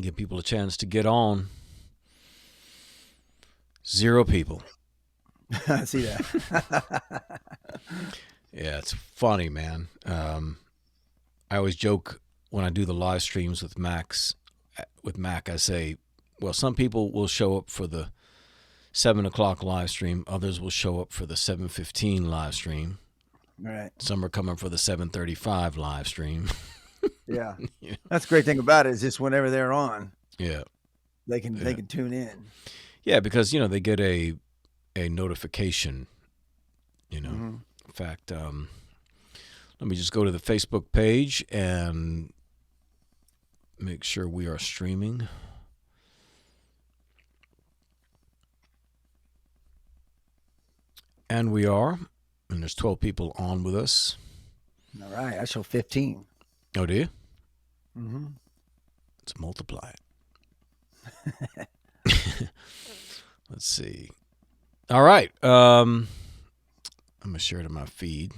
Give people a chance to get on. 0 people. I see that. Yeah, it's funny, man. I always joke when I do the live streams with Mac, I say, well, some people will show up for the 7 o'clock live stream. Others will show up for the 7:15 live stream. Right. Some are coming for the 7:35 live stream. Yeah. That's the great thing about it is just whenever they're on, Yeah. they can tune in. Yeah, because, they get a notification, Mm-hmm. In fact, let me just go to the Facebook page and make sure we are streaming. And we are. And there's 12 people on with us. All right. I show 15. Oh, do you? Mm-hmm. Let's multiply it. Let's see. All right. I'm going to share it in my feed.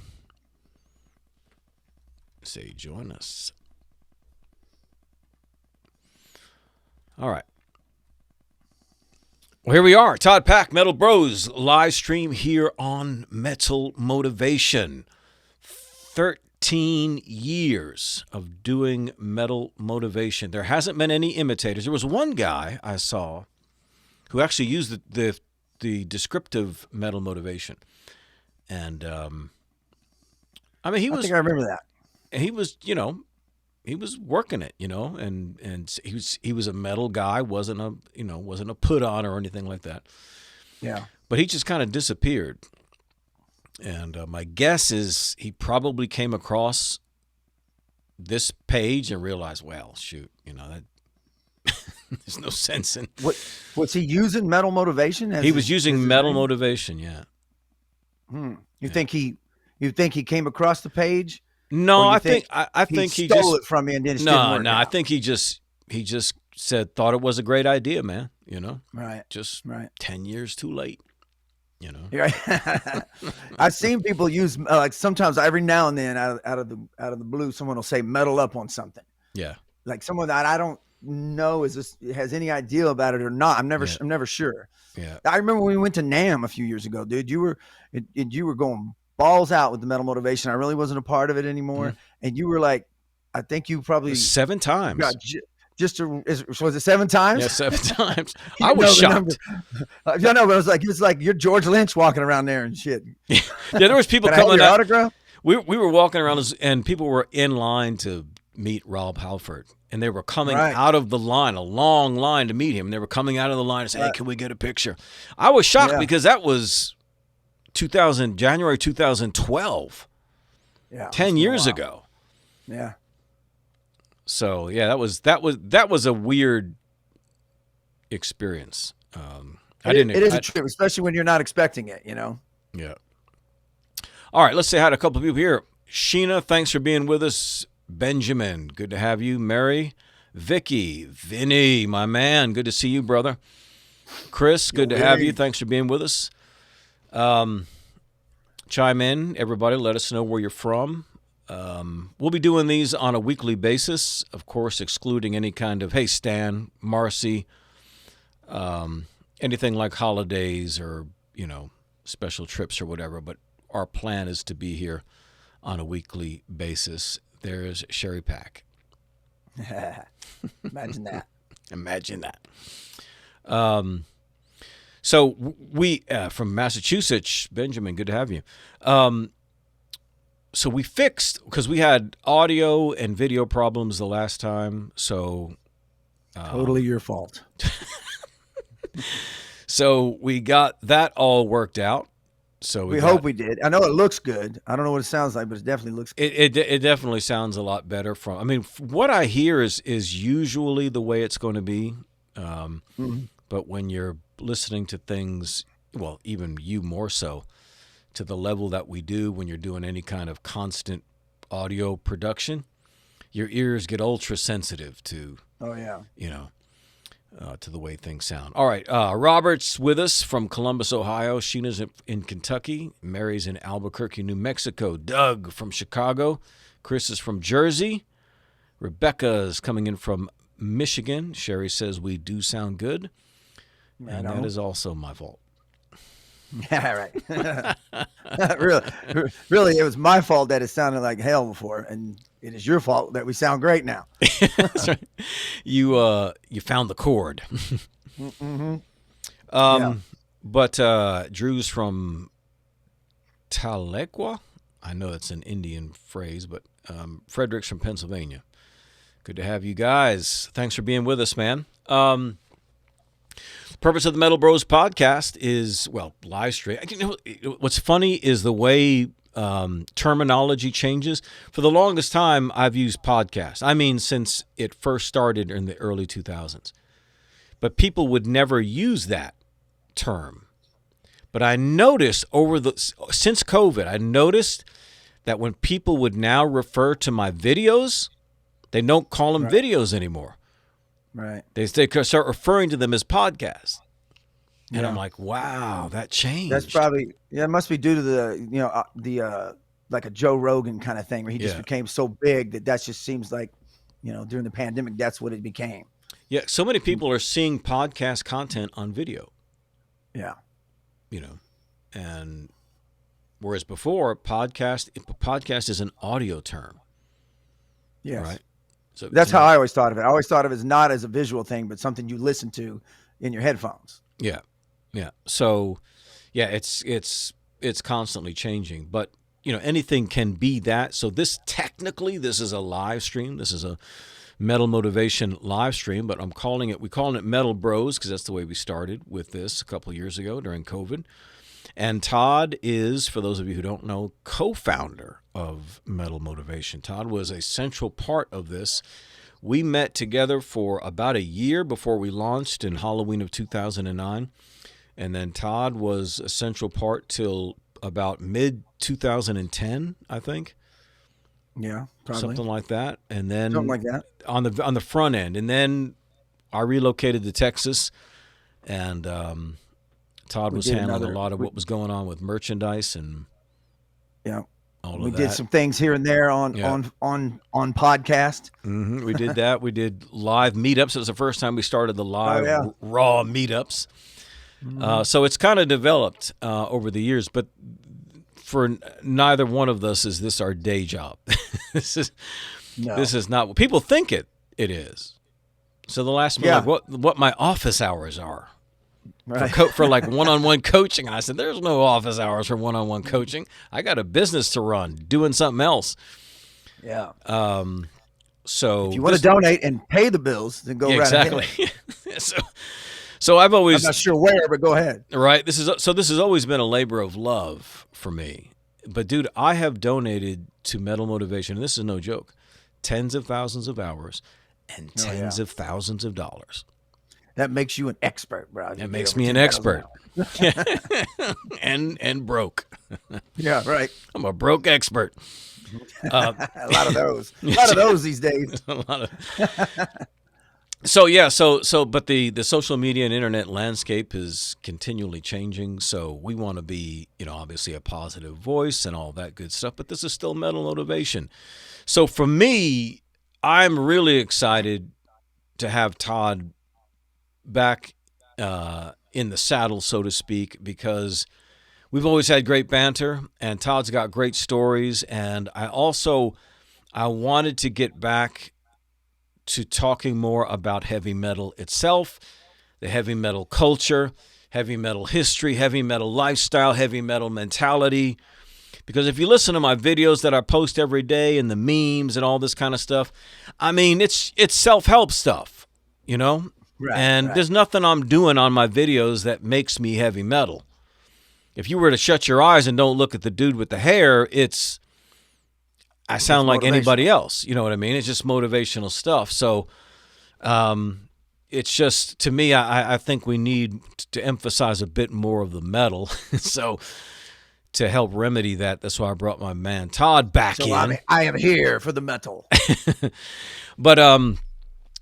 Say, join us. All right. Well, here we are. Todd Pack, Metal Bros, live stream here on Metal Motivation. 13 years of doing Metal Motivation. There hasn't been any imitators. There was one guy I saw who actually used the descriptive Metal Motivation. And, I mean, I think I remember that. He was, he was working it, and he was a metal guy, wasn't a put on or anything like that. Yeah. But he just kind of disappeared. And my guess is he probably came across this page and realized, well, shoot, that there's no sense in. What was he using Metal Motivation? He was using Metal Motivation, yeah. You think he came across the page? No, I think he stole just it from me and then it didn't work out. I think he just thought it was a great idea, man. Right. Just right. 10 years too late. Right. I've seen people use like sometimes every now and then out of the blue, someone will say metal up on something. Yeah. Like someone that I don't know has any idea about it or not. I'm never sure. Yeah. I remember when we went to NAMM a few years ago, dude. You were going balls out with the Metal Motivation. I really wasn't a part of it anymore. And you were like, I think you probably 7 times. Was it 7 times? Yeah, 7 times. I was shocked. But it was like you're George Lynch walking around there and shit. Yeah, there was people Can I have coming your up. Autograph? We were walking around and people were in line to meet Rob Halford. And they were coming out of the line, a long line to meet him. And they were coming out of the line and saying, hey, can we get a picture? I was shocked because that was January 2012. Yeah. 10 years ago. Yeah. So yeah, that was a weird experience. It is a trip, especially when you're not expecting it, Yeah. All right, let's say hi to a couple of people here. Sheena, thanks for being with us. Benjamin, good to have you. Mary, Vicky, Vinny, my man, good to see you, brother. Chris, good to have you. Thanks for being with us. Chime in, everybody. Let us know where you're from. We'll be doing these on a weekly basis, of course, excluding any kind of, hey, Stan, Marcy, anything like holidays or, special trips or whatever. But our plan is to be here on a weekly basis. There's Sherry Pack. Imagine that. Imagine that. So we, from Massachusetts, Benjamin, good to have you. So we fixed, because we had audio and video problems the last time. So totally your fault. So we got that all worked out. So we hope we did. I know it looks good. I don't know what it sounds like, but it definitely looks good. It definitely sounds a lot better from, I mean, what I hear is usually the way it's going to be. But when you're listening to things, well, even you more so, to the level that we do when you're doing any kind of constant audio production, your ears get ultra sensitive to, to the way things sound. All right. Robert's with us from Columbus, Ohio. Sheena's in Kentucky. Mary's in Albuquerque, New Mexico. Doug from Chicago. Chris is from Jersey. Rebecca is coming in from Michigan. Sherry says we do sound good, and that is also my fault. Yeah, right. really, it was my fault that it sounded like hell before, and it is your fault that we sound great now. That's right. You found the chord. Mm-hmm. But Drew's from Tahlequah. I know it's an Indian phrase, but Frederick's from Pennsylvania. Good to have you guys. Thanks for being with us, man. The purpose of the Metal Bros podcast is, live stream. What's funny is the way terminology changes. For the longest time, I've used podcast. I mean, since it first started in the early 2000s. But people would never use that term. But I noticed since COVID, I noticed that when people would now refer to my videos, they don't call them videos anymore. Right. They start referring to them as podcasts. And I'm like, wow, that changed. That's probably, it must be due to the like a Joe Rogan kind of thing where he just became so big that just seems like, during the pandemic, that's what it became. Yeah. So many people are seeing podcast content on video. Yeah. And whereas before podcast is an audio term. Yes. Right. So that's how I always thought of it. I always thought of it as not as a visual thing, but something you listen to in your headphones. Yeah. Yeah. So it's constantly changing, but anything can be that. So this is a live stream. This is a Metal Motivation live stream, but we're calling it Metal Bros because that's the way we started with this a couple of years ago during COVID. And Todd is, for those of you who don't know, co-founder of Metal Motivation. Todd was a central part of this. We met together for about a year before we launched in Halloween of 2009. And then Todd was a central part till about mid-2010, I think. Yeah, probably. Something like that. And then something like that. On the front end. And then I relocated to Texas, and Todd was handling a lot of what was going on with merchandise and all of that. We did some things here and there on podcast. Mm-hmm. We did that. We did live meetups. It was the first time we started the live raw meetups. Mm-hmm. So it's kind of developed over the years, but for neither one of us is this our day job. This is not what people think it is. So they'll ask me like what my office hours are. Right. For like one-on-one coaching. I said, there's no office hours for one-on-one coaching. I got a business to run, doing something else. Yeah. So if you want to donate and pay the bills, then go right ahead. Exactly. So I'm not sure where, but go ahead. Right. This has always been a labor of love for me. But dude, I have donated to Metal Motivation, and this is no joke, tens of thousands of hours and tens of thousands of dollars. That makes you an expert, bro. That makes me an expert. and broke. Yeah, right. I'm a broke expert. A lot of those. A lot of those these days. A lot of. But the social media and internet landscape is continually changing. So we want to be, obviously a positive voice and all that good stuff. But this is still Metal Motivation. So for me, I'm really excited to have Todd back in the saddle, so to speak, because we've always had great banter, and Todd's got great stories. And I wanted to get back to talking more about heavy metal itself, the heavy metal culture, heavy metal history, heavy metal lifestyle, heavy metal mentality. Because if you listen to my videos that I post every day and the memes and all this kind of stuff, I mean, it's self-help stuff, Right, and there's nothing I'm doing on my videos that makes me heavy metal. If you were to shut your eyes and don't look at the dude with the hair, I sound like anybody else. You know what I mean? It's just motivational stuff. So it's just, to me, I think we need to emphasize a bit more of the metal. So to help remedy that's why I brought my man Todd back in. I am here for the metal. But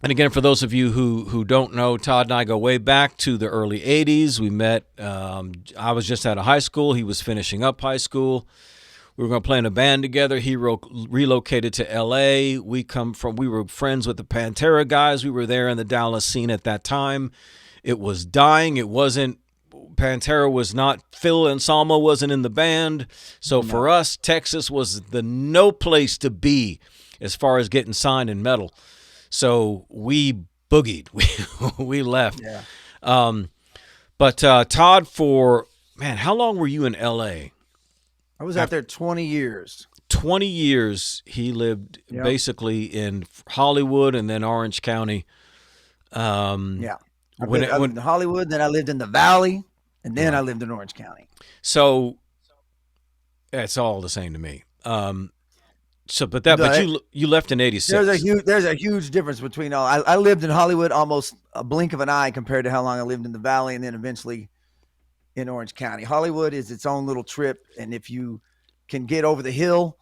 and again, for those of you who don't know, Todd and I go way back to the early 80s. We met, I was just out of high school. He was finishing up high school. We were going to play in a band together. He relocated to L.A. We were friends with the Pantera guys. We were there in the Dallas scene at that time. It was dying. It wasn't. Pantera was not. Phil Anselmo wasn't in the band. So for us, Texas was the no place to be as far as getting signed in metal. So we boogied. We left. Yeah. But Todd, how long were you in L.A.? I was out there 20 years. 20 years he lived basically in Hollywood and then Orange County. I lived in Hollywood, then I lived in the Valley, and then I lived in Orange County. So it's all the same to me. But you left in '86. There's a huge difference between all. I lived in Hollywood almost a blink of an eye compared to how long I lived in the Valley, and then eventually in Orange County. Hollywood is its own little trip, and if you can get over the hill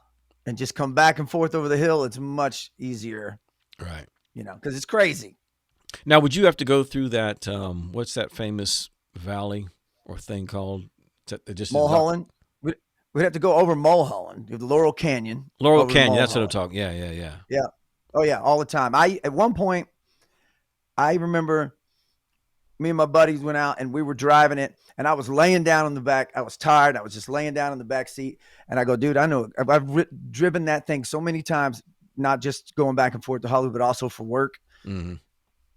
and just come back and forth over the hill, it's much easier. Right. Because it's crazy. Now, would you have to go through that? What's that famous valley or thing called? Mulholland. We'd have to go over Mulholland, the Laurel Canyon. Laurel Canyon. That's what I'm talking. Yeah. Oh yeah, all the time. At one point, I remember me and my buddies went out and we were driving it, and I was laying down in the back. I was tired. I was just laying down in the back seat, and I go, dude, I know I've driven that thing so many times, not just going back and forth to Hollywood, but also for work. Mm-hmm.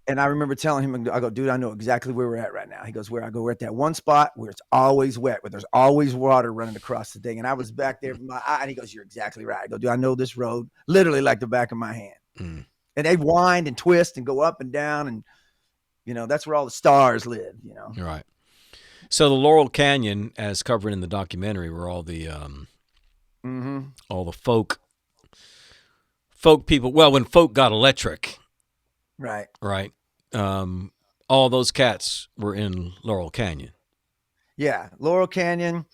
And I remember telling him, I go, dude, I know exactly where we're at right now. He goes, where? I go, we're at that one spot where it's always wet, where there's always water running across the thing. And I was back there from my eye, and he goes, you're exactly right. I go, dude, I know this road literally like the back of my hand. Mm. And they wind and twist and go up and down, and that's where all the stars live. Right. So the Laurel Canyon, as covered in the documentary, were all the all the folk people. Well, when folk got electric. Right. All those cats were in Laurel Canyon. Yeah, Laurel Canyon. And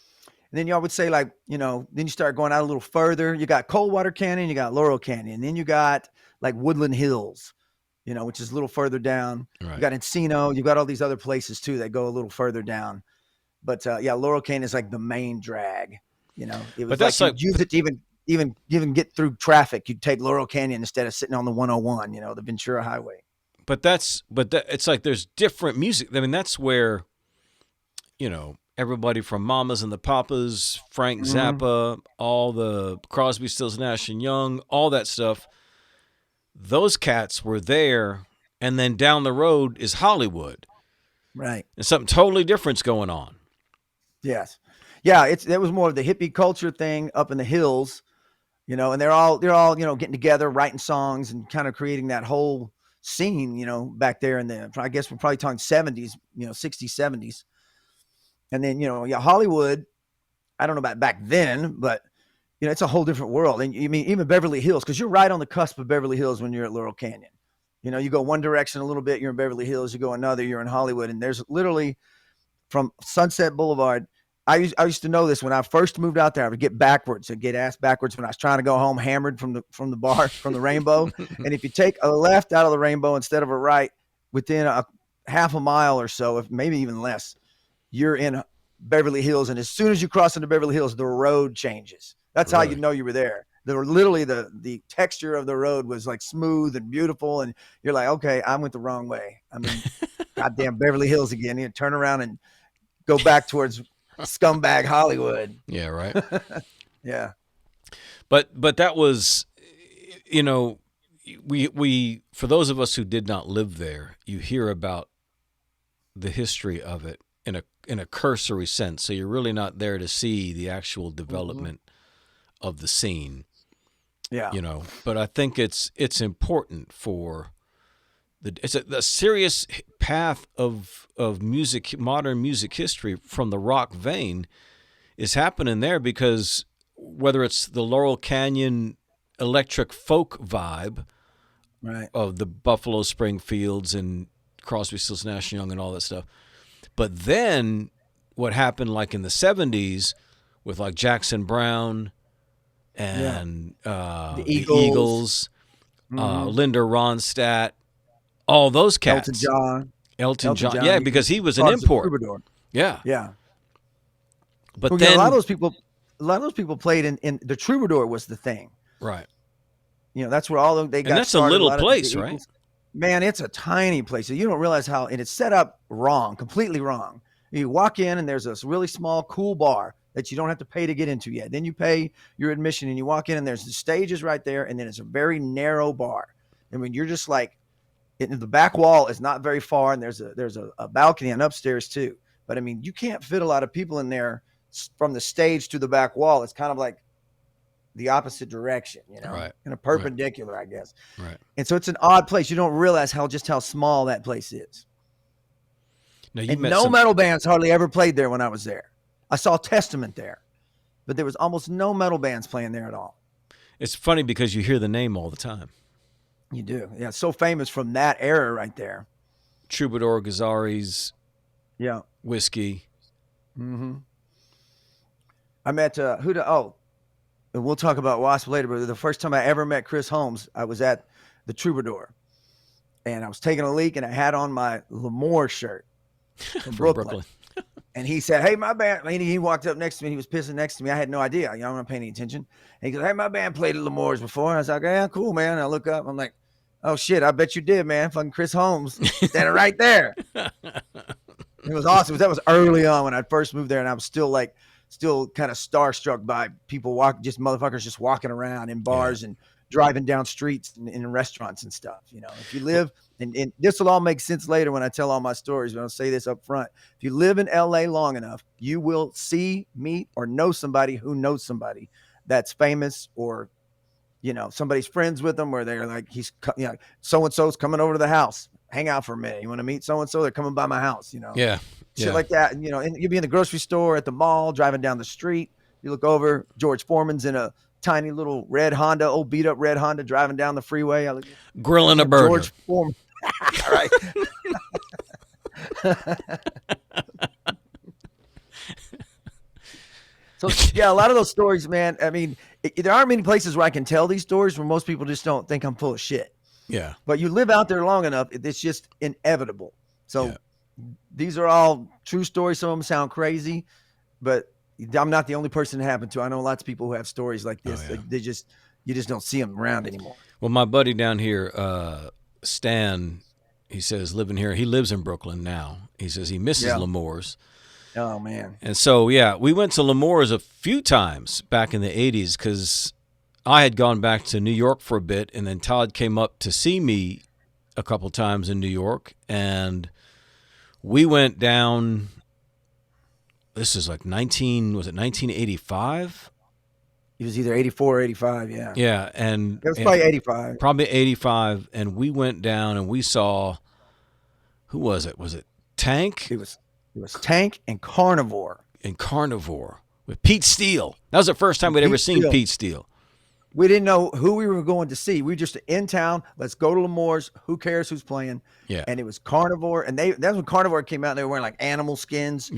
then y'all would say, then you start going out a little further. You got Coldwater Canyon, you got Laurel Canyon. And then you got like Woodland Hills, which is a little further down. Right. You got Encino. You got all these other places too that go a little further down. But Laurel Canyon is like the main drag. It was but that's like you'd use it to even get through traffic. You'd take Laurel Canyon instead of sitting on the 101, the Ventura Highway. But it's like there's different music. I mean, that's where, everybody from Mamas and the Papas, Frank Zappa, all the Crosby, Stills, Nash and Young, all that stuff. Those cats were there, and then down the road is Hollywood. Right. And something totally different's going on. Yes. Yeah, it was more of the hippie culture thing up in the hills, and they're all getting together, writing songs and kind of creating that whole scene, back there in I guess we're probably talking 70s, 60s, 70s. And then, Hollywood, I don't know about back then, but it's a whole different world. And even Beverly Hills, because you're right on the cusp of Beverly Hills when you're at Laurel Canyon. You go one direction a little bit, you're in Beverly Hills, you go another, you're in Hollywood. And there's literally from Sunset Boulevard. I used to know this when I first moved out there. I would get backwards. I'd get ass backwards when I was trying to go home hammered from the bar, from the Rainbow. And if you take a left out of the Rainbow instead of a right, within a half a mile or so, if maybe even less, you're in Beverly Hills. And as soon as you cross into Beverly Hills, the road changes. That's how you know you were there. Literally the texture of the road was like smooth and beautiful. And you're like, okay, I went the wrong way. I'm in goddamn Beverly Hills again. You turn around and go back towards scumbag Hollywood. Yeah, right. Yeah. But that was, we for those of us who did not live there, you hear about the history of it in a cursory sense. So you're really not there to see the actual development of the scene. Yeah. But I think it's important for it's a serious path of music, modern music history from the rock vein is happening there, because whether it's the Laurel Canyon electric folk vibe right. of the Buffalo Springfields and Crosby, Stills, Nash and Young and all that stuff. But then what happened like in the 70s with like Jackson Brown and the Eagles, Linda Ronstadt, all those cats. Elton John. Yeah, because he was an import. Yeah. But well, then a lot of those people a lot of those people played in the Troubadour was the thing. Right. You know, that's where all they got. And that's started, a little place, right? Man, it's a tiny place. So you don't realize how, and it's set up wrong, completely wrong. You walk in and there's this really small, cool bar that you don't have to pay to get into yet. Then you pay your admission and you walk in and there's the stages right there. And then it's a very narrow bar. I mean, you're just like, the back wall is not very far. And there's a balcony and upstairs too. But I mean, you can't fit a lot of people in there from the stage to the back wall. It's kind of like the opposite direction, you know, right. in a perpendicular, I guess. Right. And so it's an odd place. You don't realize just how small that place is. Now, and no metal bands hardly ever played there when I was there. I saw Testament there, but there was almost no metal bands playing there at all. It's funny because you hear the name all the time. You do. Yeah. It's so famous from that era right there. Troubadour, Gazzari's. Yeah. Whiskey. Mm-hmm. I met, and we'll talk about Wasp later, but the first time I ever met Chris Holmes, I was at the Troubadour, and I was taking a leak, and I had on my L'Amour shirt from Brooklyn. And he said, "Hey, my band," he walked up next to me. He was pissing next to me. I had no idea. You know, I'm not paying any attention. And he goes, "Hey, my band played at L'Amour's before." And I was like, "Yeah, cool, man." And I look up. I'm like, "Oh, shit, I bet you did, man. Fucking Chris Holmes standing right there." It was awesome. That was early on when I first moved there, and I was still kind of starstruck by people motherfuckers just walking around in bars and driving down streets and in restaurants and stuff. You know, if you live, and this will all make sense later when I tell all my stories, but I'll say this up front. If you live in LA long enough, you will see, meet, or know somebody who knows somebody that's famous, or, you know, somebody's friends with them, where they're like, so-and-so's coming over to the house. Hang out for a minute. You want to meet so-and-so? They're coming by my house, you know? Yeah. Shit like that. And, you know, and you'll be in the grocery store, at the mall, driving down the street. You look over, George Foreman's in a tiny little red Honda, old beat up red Honda, driving down the freeway. Grilling a burger. George Foreman. Right. So, yeah, a lot of those stories, man. I mean, there aren't many places where I can tell these stories where most people just don't think I'm full of shit. Yeah. But you live out there long enough, it's just inevitable. So these are all true stories. Some of them sound crazy, but I'm not the only person it happened to. I know lots of people who have stories like this. Oh, yeah. You just don't see them around anymore. Well, my buddy down here, Stan, he says, living here, he lives in Brooklyn now. He says he misses L'Amour's. Oh, man. And so, yeah, we went to L'Amour's a few times back in the 80s because I had gone back to New York for a bit, and then Todd came up to see me a couple times in New York, and we went down. This is like 1985? It was either 84 or 85, yeah. Yeah, and it was probably 85. Probably 85, and we went down and we saw, who was it? Was it Tank? It was Tank and Carnivore. With Pete Steele. That was the first time we'd ever seen Pete Steele. We didn't know who we were going to see. We just in town. Let's go to L'Amour's. Who cares who's playing? Yeah. And it was Carnivore, and that's when Carnivore came out. And they were wearing like animal skins,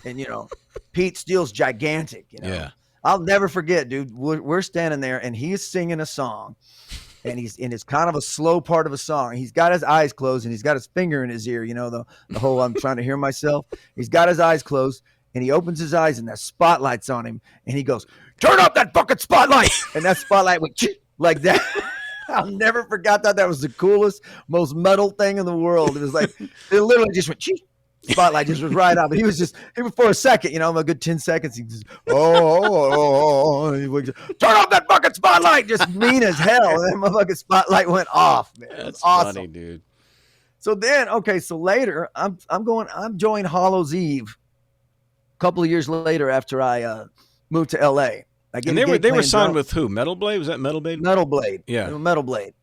and you know, Pete Steele's gigantic. You know, yeah. I'll never forget, dude. We're standing there, and he's singing a song, and it's kind of a slow part of a song. He's got his eyes closed, and he's got his finger in his ear. You know, the whole I'm trying to hear myself. He's got his eyes closed. And he opens his eyes, and that spotlight's on him. And he goes, "Turn up that fucking spotlight!" And that spotlight went like that. I'll never forgot that. That was the coolest, most metal thing in the world. It was like, it literally just went, spotlight just was right up. He was for a second, you know, a good 10 seconds. He just, he would just, "Turn off that fucking spotlight!" Just mean as hell. And that motherfucking spotlight went off, man. That's awesome. Funny, dude. So then, so later, I'm joining Hallows Eve. Couple of years later, after I moved to LA, and they were signed with who? Metal Blade? Was that Metal Blade? Metal Blade. Yeah, Metal Blade.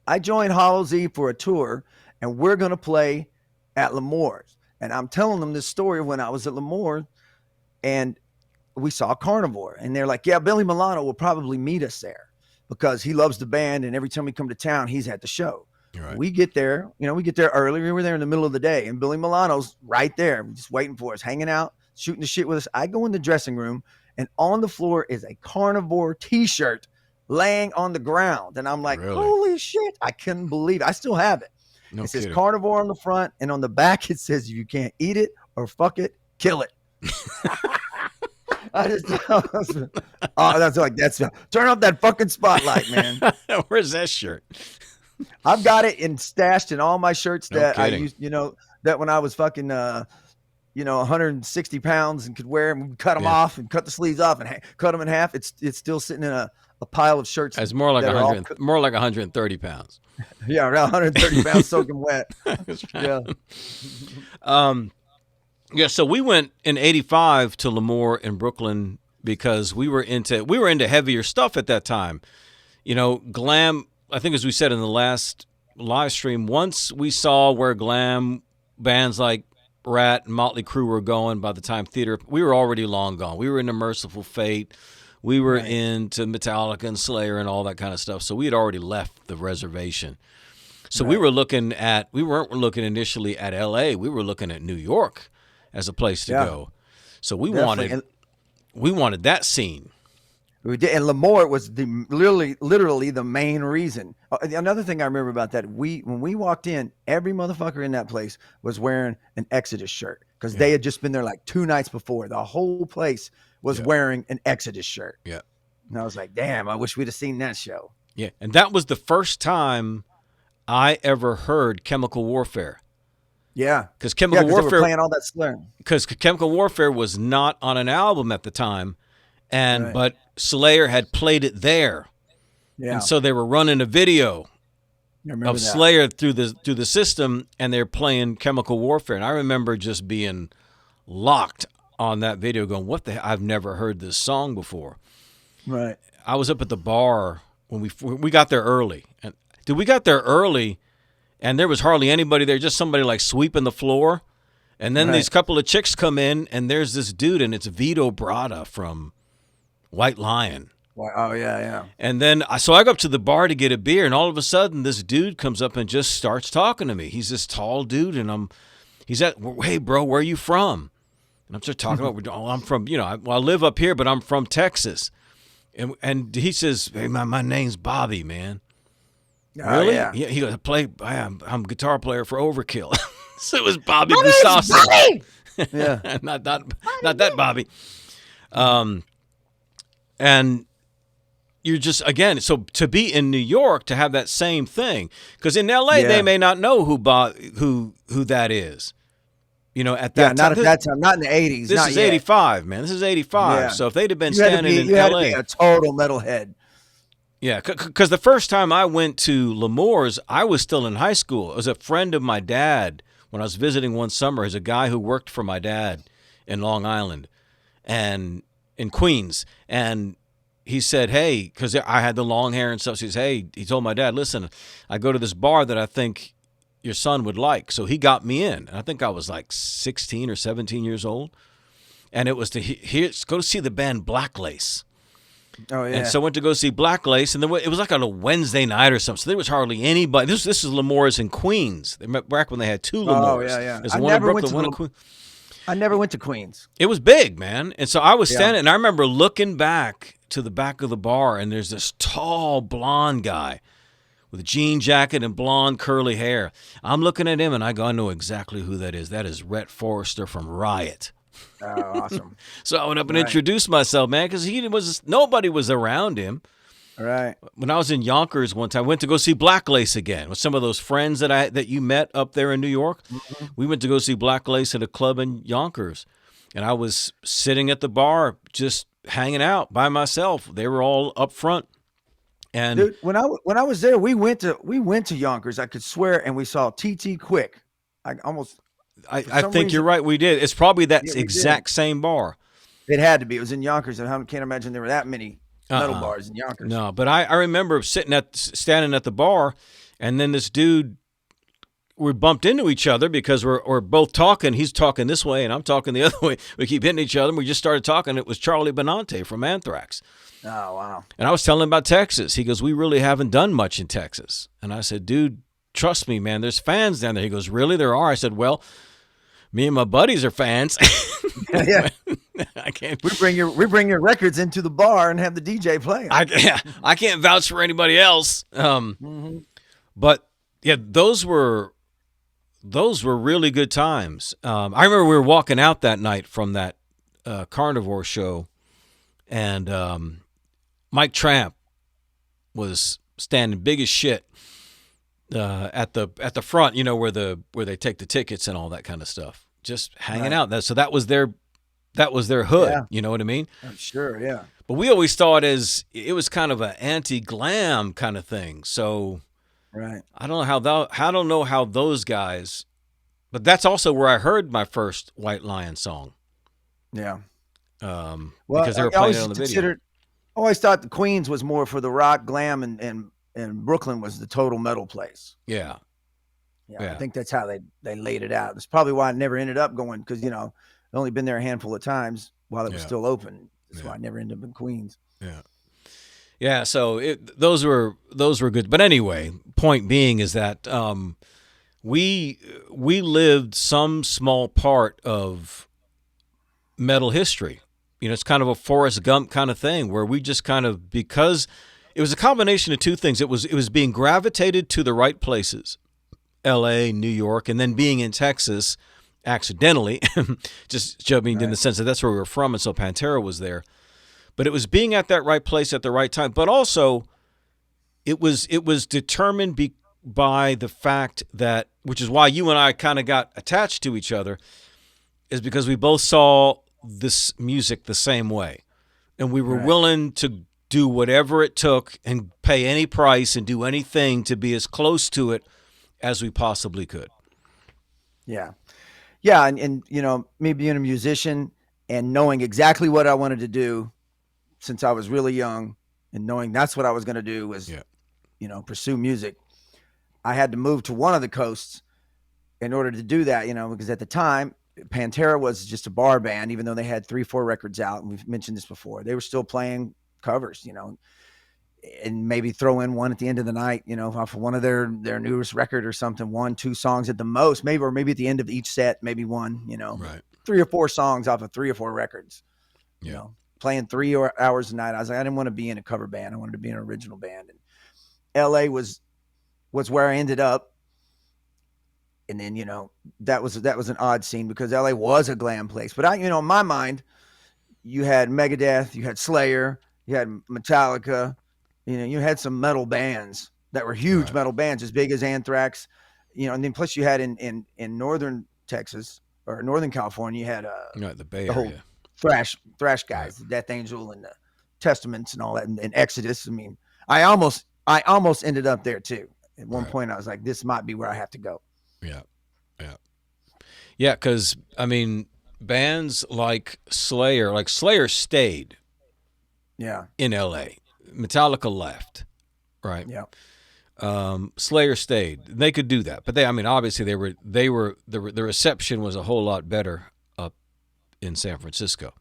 I joined Hallows Eve for a tour, and we're gonna play at L'Amour's. And I'm telling them this story of when I was at L'Amour, and we saw Carnivore, and they're like, "Yeah, Billy Milano will probably meet us there because he loves the band, and every time we come to town, he's at the show." Right. We get there, early. We were there in the middle of the day, and Billy Milano's right there, just waiting for us, hanging out, shooting the shit with us. I go in the dressing room, and on the floor is a Carnivore T-shirt laying on the ground. And I'm like, really? Holy shit. I couldn't believe it. I still have it. No it says kidding. Carnivore on the front, and on the back it says, "If you can't eat it or fuck it, kill it." That's turn off that fucking spotlight, man. Where's that shirt? I've got it stashed in all my shirts that I kidding. used, that when I was fucking, 160 pounds and could wear them, cut them off and cut the sleeves off and cut them in half. It's still sitting in a pile of shirts. It's more like 130 pounds. Yeah, around 130 pounds soaking wet. Yeah. Yeah, so we went in '85 to Lemoore in Brooklyn because we were into heavier stuff at that time. Glam, I think as we said in the last live stream, once we saw where glam bands like Rat and Motley Crue were going by the time theater, we were already long gone. We were into Merciful Fate. We were into Metallica and Slayer and all that kind of stuff. So we had already left the reservation. So we weren't looking initially at LA. We were looking at New York as a place to go. So we wanted that scene. We did, and Lemoore was literally the main reason. Another thing I remember about that, when we walked in, every motherfucker in that place was wearing an Exodus shirt because they had just been there like 2 nights before. The whole place was wearing an Exodus shirt. Yeah. And I was like, damn, I wish we'd have seen that show. Yeah, and that was the first time I ever heard Chemical Warfare. Yeah, because Chemical Warfare they were playing all that Slayer. Because Chemical Warfare was not on an album at the time, but Slayer had played it there, and so they were running a video of Slayer through the system, and they're playing Chemical Warfare, and I remember just being locked on that video, going, "What the? I've never heard this song before." Right. I was up at the bar when we got there early, and we got there early. And there was hardly anybody there, just somebody like sweeping the floor. And then these couple of chicks come in, and there's this dude, and it's Vito Bratta from White Lion. Oh, yeah. And then, so I go up to the bar to get a beer, and all of a sudden, this dude comes up and just starts talking to me. He's this tall dude, and hey, bro, where are you from? And I'm just talking about, I'm from, I live up here, but I'm from Texas. And he says, hey, my name's Bobby, man. Really? Yeah. He goes, I'm a guitar player for Overkill. So it was Bobby Gustafson. Yeah. not that Bobby. And you're just, again, so to be in New York, to have that same thing, because in LA they may not know who that is. At that time. Not at that time. Not in the 80s. This is 85, man. This is 85. Yeah. So if they'd have been standing in LA. You had to be a total metalhead. Yeah, because the first time I went to Lemoore's, I was still in high school. It was a friend of my dad when I was visiting one summer. He's a guy who worked for my dad in Long Island and in Queens. And he said, hey, because I had the long hair and stuff. So he says, hey, he told my dad, listen, I go to this bar that I think your son would like. So he got me in. And I think I was like 16 or 17 years old. And it was to go to see the band Black Lace. Oh, yeah. And so I went to go see Black Lace, and then it was like on a Wednesday night or something. So there was hardly anybody. This is Lemoore's in Queens. They met back when they had 2 Lemoore's. Oh, yeah. There's one in Brooklyn, one in Queens. I never went to Queens. It was big, man. And so I was standing, and I remember looking back to the back of the bar, and there's this tall blonde guy with a jean jacket and blonde curly hair. I'm looking at him, and I go, I know exactly who that is. That is Rhett Forrester from Riot. Oh, awesome. So I went up and introduced myself, man, because nobody was around him. Right. When I was in Yonkers one time, I went to go see Black Lace again with some of those friends that you met up there in New York. Mm-hmm. We went to go see Black Lace at a club in Yonkers, and I was sitting at the bar just hanging out by myself. They were all up front. And dude, when I was there, we went to Yonkers. I could swear, and we saw TT Quick. I think you're right. We did. It's probably that exact same bar. It had to be. It was in Yonkers. I can't imagine there were that many metal bars in Yonkers. No, but I remember standing at the bar, and then this dude, we bumped into each other because we're both talking. He's talking this way, and I'm talking the other way. We keep hitting each other, and we just started talking. It was Charlie Benante from Anthrax. Oh, wow. And I was telling him about Texas. He goes, we really haven't done much in Texas. And I said, dude, trust me, man, there's fans down there. He goes, really? There are? I said, well, me and my buddies are fans. Yeah. I can't. We bring your records into the bar and have the DJ play. I can't vouch for anybody else. But yeah, those were really good times. I remember we were walking out that night from that Carnivore show, and Mike Tramp was standing big as shit at the front, where they take the tickets and all that kind of stuff, just hanging out. So that was their hood. Yeah. You know what I mean? Sure, yeah. But we always thought it was kind of an anti-glam kind of thing. So right. I don't know how those guys. But that's also where I heard my first White Lion song. Yeah. Because they were playing it on the video. I always thought the Queens was more for the rock, glam, and Brooklyn was the total metal place. Yeah. I think that's how they laid it out. That's probably why I never ended up going, because I've only been there a handful of times while it was still open. That's why I never ended up in Queens. Yeah. Yeah. So those were good. But anyway, point being is that we lived some small part of metal history. It's kind of a Forrest Gump kind of thing where we just kind of, because it was a combination of two things. It was being gravitated to the right places, LA, New York, and then being in Texas accidentally, just jumping in the sense that that's where we were from. And so Pantera was there, but it was being at that right place at the right time. But also it was determined by the fact that, which is why you and I kind of got attached to each other, is because we both saw this music the same way. And we were willing to do whatever it took and pay any price and do anything to be as close to it as we possibly could. Yeah. Yeah. And me being a musician and knowing exactly what I wanted to do since I was really young, and knowing that's what I was going to do was, pursue music. I had to move to one of the coasts in order to do that, because at the time, Pantera was just a bar band, even though they had 3-4 records out. And we've mentioned this before. They were still playing covers, and maybe throw in one at the end of the night, off of one of their newest record or something, 1-2 songs at the most, maybe at the end of each set, maybe one, 3 or 4 songs off of 3 or 4 records, playing 3 hours a night. I was like, I didn't want to be in a cover band. I wanted to be in an original band. And LA was where I ended up. And then, that was an odd scene because LA was a glam place. But in my mind, you had Megadeth, you had Slayer, you had Metallica, you had some metal bands that were huge metal bands, as big as Anthrax, and then plus you had in northern Texas or Northern California, you had the Bay the whole Area thrash guys, the Death Angel and the Testaments and all that, and Exodus. I mean, I almost ended up there too. At one point, I was like, this might be where I have to go. Yeah, because, bands like Slayer stayed in L.A. Metallica left, right? Yeah. Slayer stayed. They could do that. But obviously the reception was a whole lot better up in San Francisco.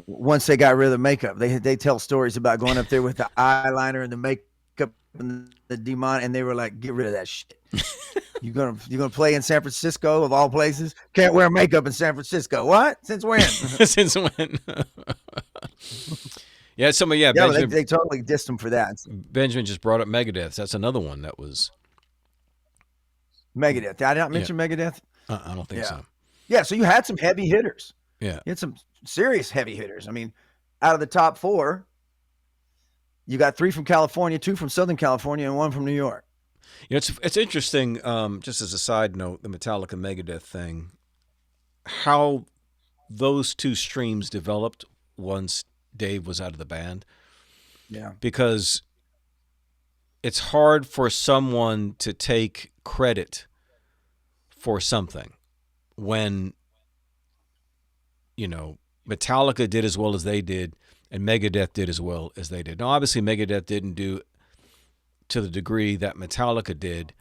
Once they got rid of the makeup, they tell stories about going up there with the eyeliner and the makeup and the demon, and they were like, get rid of that shit. You're gonna play in San Francisco of all places? Can't wear makeup in San Francisco. What? Since when? Since when? Benjamin, they totally dissed him for that. Benjamin just brought up Megadeth. That's another one that was Megadeth. Did I not mention Megadeth? I don't think so. Yeah, so you had some heavy hitters. Yeah. You had some serious heavy hitters. Out of the top 4, you got 3 from California, 2 from Southern California, and 1 from New York. It's interesting, just as a side note, the Metallica Megadeth thing, how those 2 streams developed once Dave was out of the band. Yeah. Because it's hard for someone to take credit for something when, Metallica did as well as they did and Megadeth did as well as they did. Now, obviously, Megadeth didn't do to the degree that Metallica did,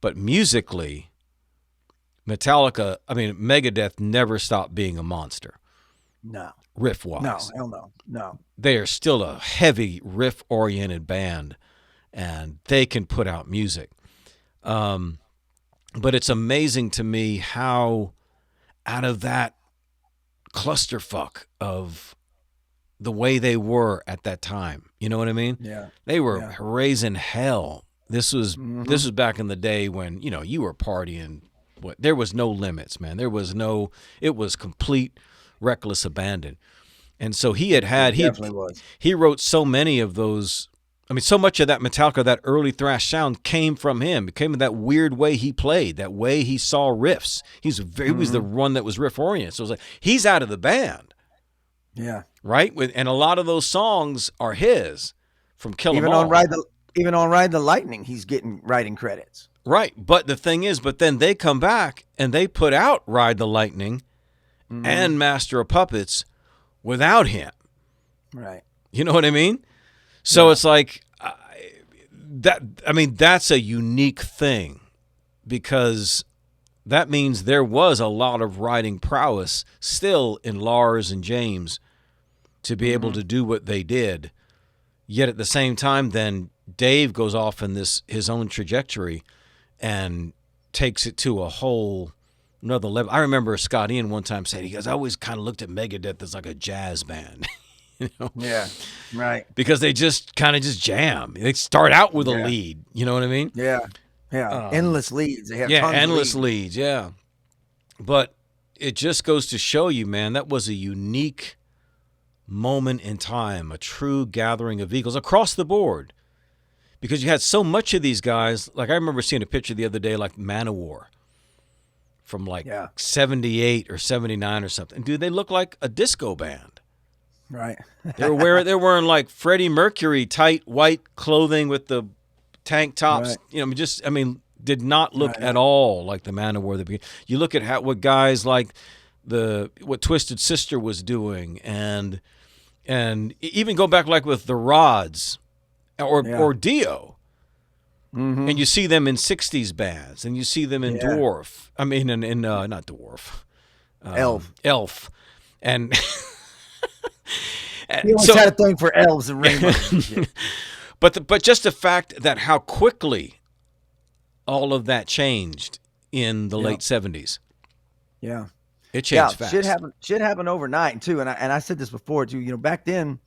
but musically, Megadeth never stopped being a monster. No. Riff-wise. No, hell no. They are still a heavy riff-oriented band, and they can put out music. But it's amazing to me how out of that clusterfuck of the way they were at that time. You know what I mean? Yeah. They were raising hell. This was back in the day when, you were partying. There was no limits, man. It was complete reckless abandon. And so he definitely was. he wrote so many of those. I mean, so much of that Metallica, that early thrash sound came from him. It came in that weird way he played, that way he saw riffs. He was the one that was riff oriented. So it was like, he's out of the band. Yeah. Right? And a lot of those songs are his from Kill 'Em Even All. on Ride the Lightning, he's getting writing credits. Right. But the thing is, then they come back and they put out Ride the Lightning and Master of Puppets without him. Right. You know what I mean? So it's like that's a unique thing, because that means there was a lot of writing prowess still in Lars and James to be able to do what they did. Yet at the same time, then Dave goes off in his own trajectory and takes it to a whole another level. I remember Scott Ian one time said, he goes, I always kind of looked at Megadeth as like a jazz band. You know? Yeah, right. Because they just kind of just jam. They start out with a lead. You know what I mean? Yeah, endless leads. They have tons endless of leads. Yeah, but it just goes to show you, man, that was a unique moment in time, a true gathering of eagles across the board. Because you had so much of these guys. Like I remember seeing a picture the other day, like Manowar, from like 78 or 79 or something. Dude, they look like a disco band. Right. They're wearing like Freddie Mercury tight white clothing with the tank tops. Right. You know, did not look at all like the Manowar. You look at what guys like what Twisted Sister was doing, and even go back like with the Rods or Dio. Mm-hmm. And you see them in 60s bands, and you see them in Dwarf. I mean, in not Dwarf. Elf. And he always had a thing for elves and rainbows. But just the fact that how quickly all of that changed in the late 70s. Yeah. It changed fast. Shit happened overnight too. And I said this before too, you know, back then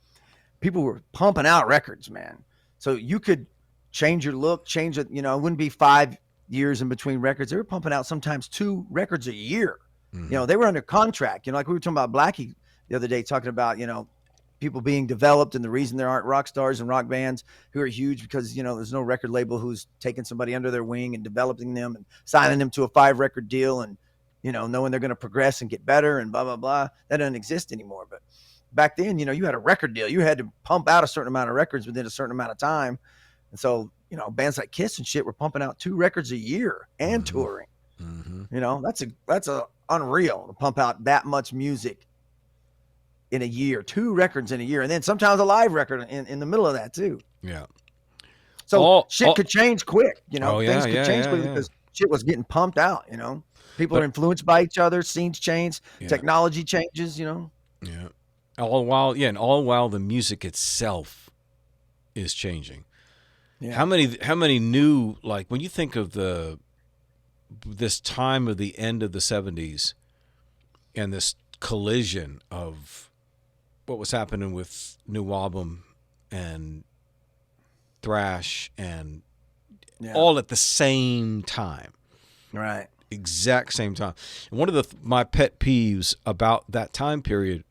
people were pumping out records, man. So you could change your look, change it, you know, it wouldn't be 5 years in between records. They were pumping out sometimes 2 records a year. You know, they were under contract, you know, like we were talking about Blackie the other day, talking about, you know, people being developed, and the reason there aren't rock stars and rock bands who are huge because, you know, there's no record label who's taking somebody under their wing and developing them and signing them to a 5-record deal and, you know, knowing they're going to progress and get better and blah, blah, blah. That doesn't exist anymore. But back then, you know, you had a record deal. You had to pump out a certain amount of records within a certain amount of time. And so, you know, bands like Kiss and shit were pumping out 2 records a year and touring. You know, that's a unreal to pump out that much music in a year, 2 records in a year, and then sometimes a live record in the middle of that too. Yeah. So shit could change quick, you know. Things could change quick because shit was getting pumped out, you know. People are influenced by each other, scenes change, technology changes, you know. Yeah. All while the music itself is changing. Yeah. How many new, like when you think of this time of the end of the 70s and this collision of what was happening with new album and thrash and all at the same time. Right. Exact same time. And one of my pet peeves about that time period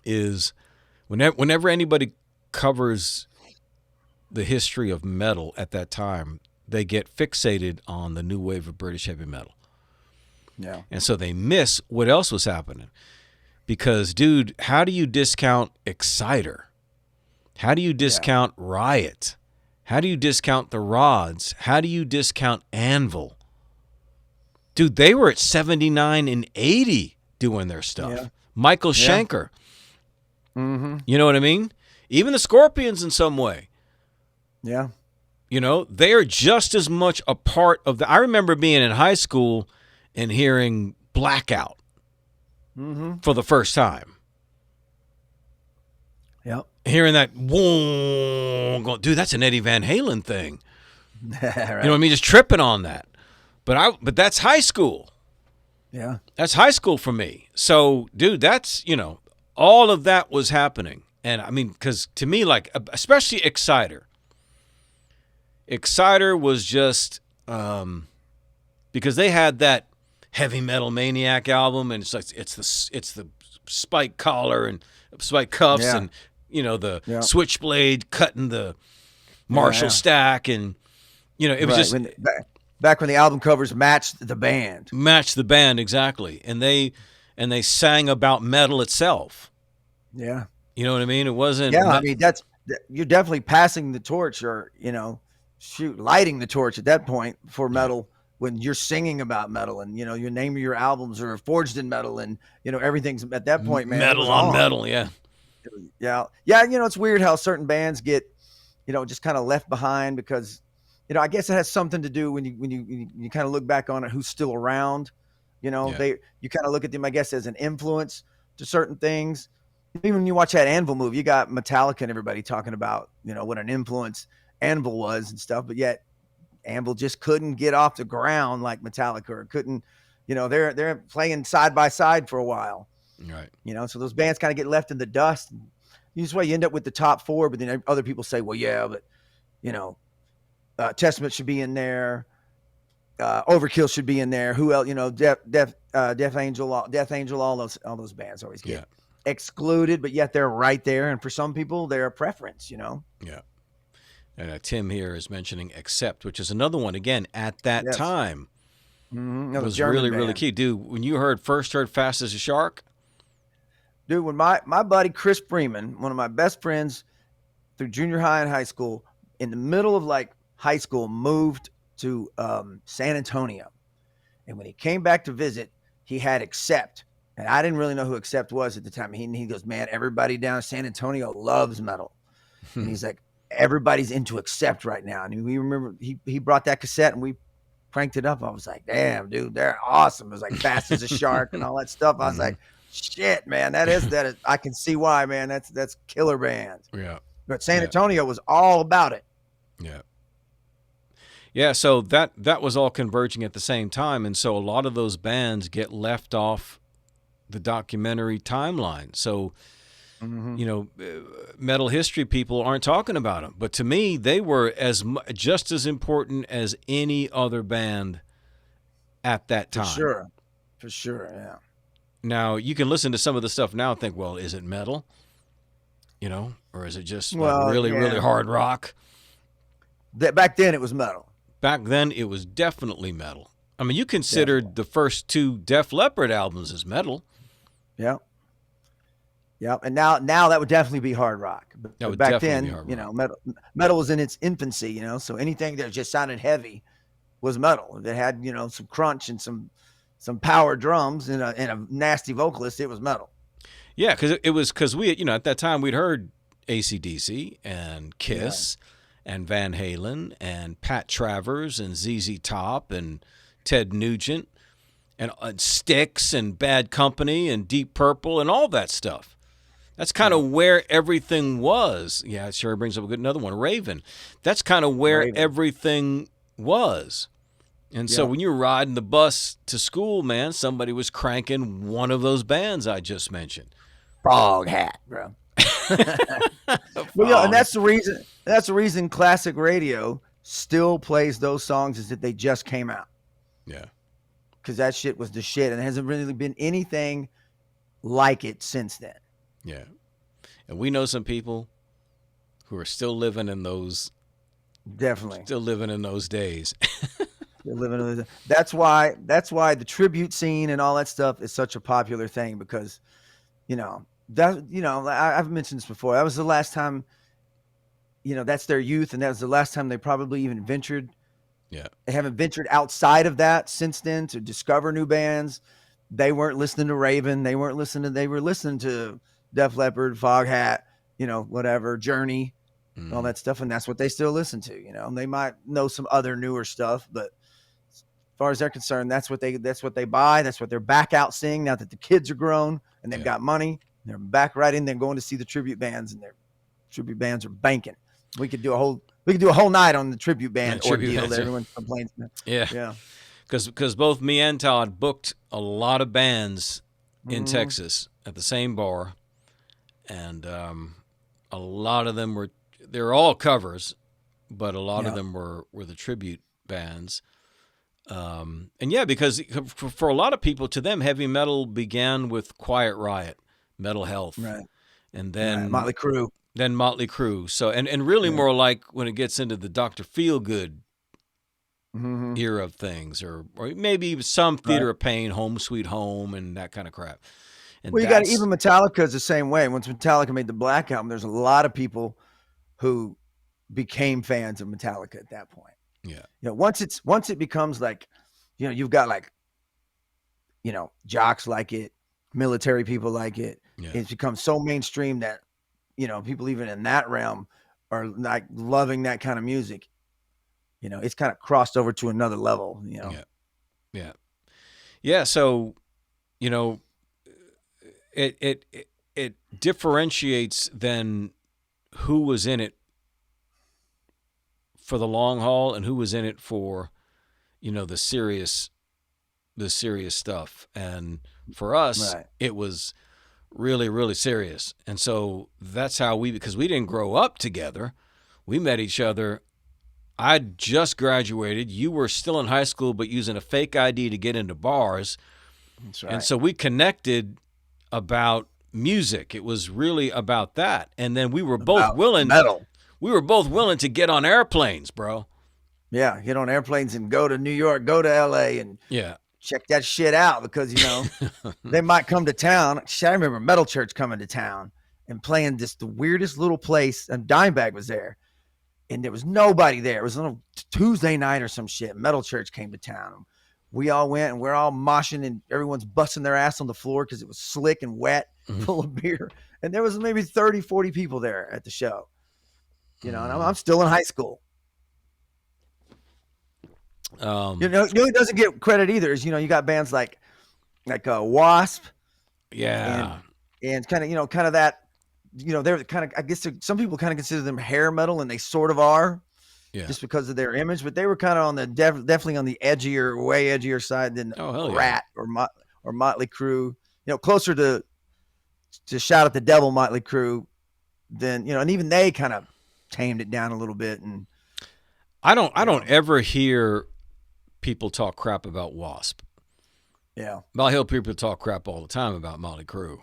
is whenever anybody covers the history of metal at that time, they get fixated on the new wave of British heavy metal. Yeah. And so they miss what else was happening. Because, dude, how do you discount Exciter? How do you discount Riot? How do you discount the Rods? How do you discount Anvil? Dude, they were at 79 and 80 doing their stuff. Yeah. Michael Schenker. Mm-hmm. You know what I mean? Even the Scorpions in some way. Yeah. You know, they are just as much a part of I remember being in high school and hearing Blackout. For the first time. Yep. Hearing that, whoa, going, dude, that's an Eddie Van Halen thing. Right. You know what I mean? Just tripping on that. But that's high school. Yeah. That's high school for me. So, dude, that's, you know, all of that was happening. And I mean, because to me, like, especially Exciter. Exciter was just, because they had that Heavy Metal Maniac album, and it's like it's the spike collar and spike cuffs, Yeah. and the Yeah. switchblade cutting the Marshall Yeah. stack, and it was Right. just Back when the album covers matched the band. matched the band exactly, and they sang about metal itself. Yeah. You know what I mean? It wasn't. Yeah. I mean, you're definitely passing the torch, or lighting the torch at that point for metal, when you're singing about metal, and your name of your albums are forged in metal, and everything's at that point, man. Metal on metal, yeah. Yeah. It's weird how certain bands get just kind of left behind, because I guess it has something to do when you kind of look back on it, who's still around. You kind of look at them, I guess, as an influence to certain things. Even when you watch that Anvil movie, you got Metallica and everybody talking about what an influence Anvil was and stuff, but yet Anvil just couldn't get off the ground like Metallica, or couldn't. They're playing side by side for a while. Right. So those bands kind of get left in the dust. This way you end up with the top four, but then other people say, well, yeah, but Testament should be in there. Overkill should be in there. Who else? Death Angel, all those bands always get excluded, but yet they're right there. And for some people, they're a preference. Yeah. And Tim here is mentioning Accept, which is another one. Again, at that time, was really, really key. Dude, when you first heard Fast as a Shark? Dude, when my buddy Chris Freeman, one of my best friends through junior high and high school, in the middle of high school, moved to San Antonio. And when he came back to visit, he had Accept. And I didn't really know who Accept was at the time. He goes, man, everybody down in San Antonio loves metal. And he's like, everybody's into Accept right now. And we remember he brought that cassette and we cranked it up. I was like, damn, dude, they're awesome. It was like Fast as a Shark and all that stuff. I was like, shit, man, that is I can see why, man. That's killer band. Yeah. But San Antonio was all about it. Yeah. Yeah, so that was all converging at the same time, and so a lot of those bands get left off the documentary timeline. So, metal history people aren't talking about them, but to me, they were just as important as any other band at that time. For sure, yeah. Now, you can listen to some of the stuff now and think, well, is it metal? Or is it just really, really hard rock? Back then, it was metal. Back then, it was definitely metal. I mean, you considered the first two Def Leppard albums as metal. Yeah. Yeah, and now that would definitely be hard rock. But back then, metal was in its infancy, so anything that just sounded heavy was metal. If it had, some crunch and some power drums and a nasty vocalist, it was metal. Yeah, because we, at that time we'd heard AC/DC and Kiss and Van Halen and Pat Travers and ZZ Top and Ted Nugent and Styx and Bad Company and Deep Purple and all that stuff. That's kind of where everything was. Yeah, it sure brings up another one, Raven. That's kind of where everything was. And so when you were riding the bus to school, man, somebody was cranking one of those bands I just mentioned. Frog Hat, bro. Well, and that's the reason. That's the reason classic radio still plays those songs, is that they just came out. Yeah. Because that shit was the shit, and there hasn't really been anything like it since then. Yeah. And we know some people who are still living in those. Definitely. Still living in those days. That's why the tribute scene and all that stuff is such a popular thing, because, I've mentioned this before. That was the last time, that's their youth, and that was the last time they probably even ventured. Yeah. They haven't ventured outside of that since then to discover new bands. They weren't listening to Raven. They were listening to Def Leppard, Foghat, whatever, Journey, all that stuff. And that's what they still listen to, and they might know some other newer stuff, but as far as they're concerned, that's what they buy. That's what they're back out seeing now that the kids are grown and they've got money. They're back right in there going to see the tribute bands, and their tribute bands are banking. We could do a whole night on the tribute band ordeal that everyone complains about. Yeah. Yeah. Because both me and Todd booked a lot of bands in Texas at the same bar, and a lot of them they're all covers, but a lot of them were the tribute bands. And because for a lot of people, to them, heavy metal began with Quiet Riot Mental Health, Right. and Right. Motley Crue. then Motley Crue. So and really Yeah. more like when it gets into the Dr. Feelgood Mm-hmm. era of things, or maybe even some Right. Theater of Pain, Home Sweet Home, and that kind of crap. And Well, you got that's even Metallica is the same way. Once Metallica made the Black Album, there's a lot of people who became fans of Metallica at that point. yeah, You know, once it becomes like, you know, you've got like, you know, jocks like it, military people like it. yeah. It's become so mainstream that, you know, people even in that realm are like loving that kind of music. You know, it's kind of crossed over to another level, you know. Yeah. So, you know, it differentiates then who was in it for the long haul and who was in it for, you know, the serious stuff. And for us, Right. it was really, really serious. And so that's how because we didn't grow up together. We met each other. I just graduated. You were still in high school, but using a fake ID to get into bars. That's right. And so we connected about music. It was really about that. And then we were both willing. Metal. We were both willing to get on airplanes, bro. Yeah, get on airplanes and go to New York, go to LA, and check that shit out because, you know, they might come to town. Shit, I remember Metal Church coming to town and playing the weirdest little place, and Dimebag was there. And there was nobody there. It was on a Tuesday night or some shit. Metal Church came to town. We all went and we're all moshing and everyone's busting their ass on the floor because it was slick and wet, full of beer. And there was maybe 30, 40 people there at the show. You know, and I'm still in high school. You know who doesn't get credit either is, you know, you got bands like Wasp. Yeah. And kind of that, you know, they're kind of, I guess some people kind of consider them hair metal, and they sort of are, just because of their image. But they were kind of on the definitely on the way edgier side than Rat or Motley Crue. You know, closer to Shout at the Devil, Motley Crue, than, you know, and even they kind of tamed it down a little bit. And I don't ever hear people talk crap about Wasp. Yeah, I hear people talk crap all the time about Motley Crue.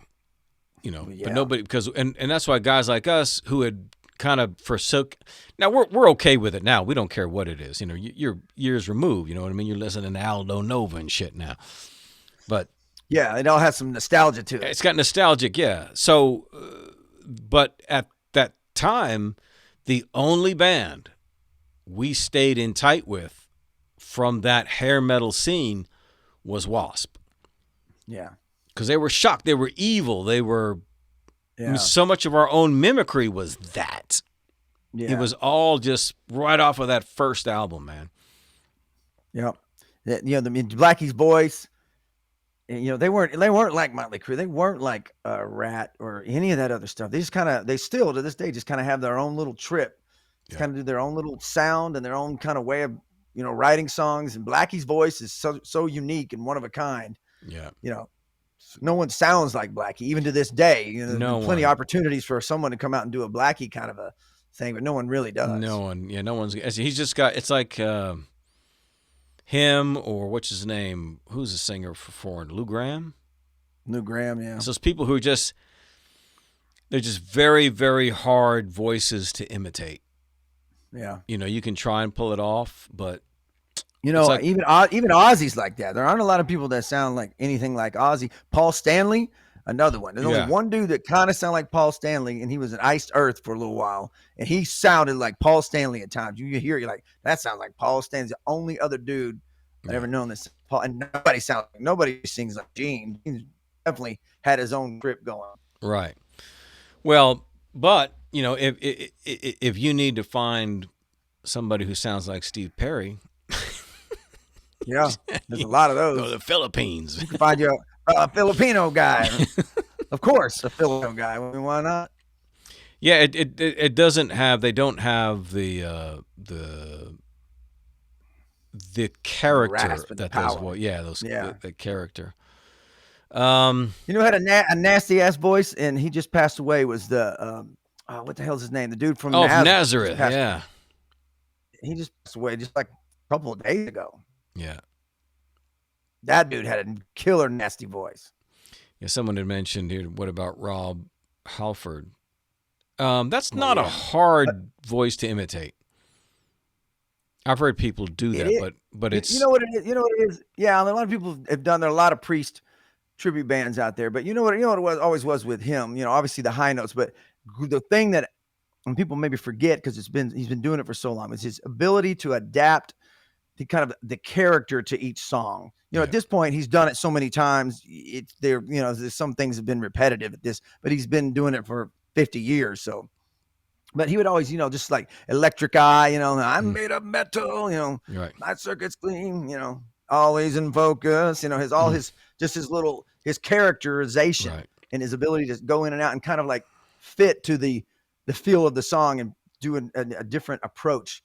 You know, but nobody, because and that's why guys like us who had kind of forsook. Now we're okay with it now. We don't care what it is. You know, you're years removed. You know what I mean? You're listening to Aldo Nova and shit now. But yeah, it all has some nostalgia to it. It's got nostalgic, yeah. So, but at that time, the only band we stayed in tight with from that hair metal scene was Wasp. Yeah. Because they were shocked. They were evil. They were I mean, so much of our own mimicry was that. Yeah. It was all just right off of that first album, man. Yep. You know, the Blackie's voice. You know, they weren't like Motley Crue. They weren't like Rat or any of that other stuff. They just they still to this day just kind of have their own little trip. Kind of do their own little sound and their own kind of way of, you know, writing songs. And Blackie's voice is so unique and one of a kind. Yeah. You know, no one sounds like Blackie, even to this day. You know, there's plenty of opportunities for someone to come out and do a Blackie kind of a thing, but no one really does. No one. Yeah, no one's. He's just got. It's like him or what's his name? Who's the singer for Foreign? Lou Gramm. Lou Gramm, yeah. It's those people who they're just very, very hard voices to imitate. Yeah. You know, you can try and pull it off, but you know, like, even Ozzy's like that. There aren't a lot of people that sound like anything like Ozzy. Paul Stanley, another one. There's only one dude that kind of sounded like Paul Stanley, and he was in Iced Earth for a little while, and he sounded like Paul Stanley at times. You hear, you're like, that sounds like Paul Stanley's the only other dude I've ever known this. Paul, and nobody sings like Gene. He definitely had his own grip going. Right. Well, but you know, if you need to find somebody who sounds like Steve Perry. Yeah, there's a lot of those. Go to the Philippines. You can find you a Filipino guy. Of course, a Filipino guy. I mean, why not? Yeah, it doesn't have. They don't have the character that those voice. Yeah, the character. You know, had a nasty ass voice, and he just passed away. Was the what the hell's his name? The dude from Nazareth. Yeah, he just passed away just like a couple of days ago. Yeah. That dude had a killer nasty voice. Yeah, someone had mentioned here. What about Rob Halford? That's not a hard voice to imitate. I've heard people do that, but it's you know what it is. You know what it is. Yeah, a lot of people have done. There are a lot of Priest tribute bands out there, but you know what it was always was with him. You know, obviously the high notes, but the thing that and people maybe forget because he's been doing it for so long is his ability to adapt the character to each song. You know, at this point, he's done it so many times. There's some things have been repetitive at this, but he's been doing it for 50 years. So, but he would always, just like Electric Eye, I'm made of metal, my circuit's clean, always in focus, his characterization and his ability to go in and out and kind of like fit to the feel of the song and do a different approach,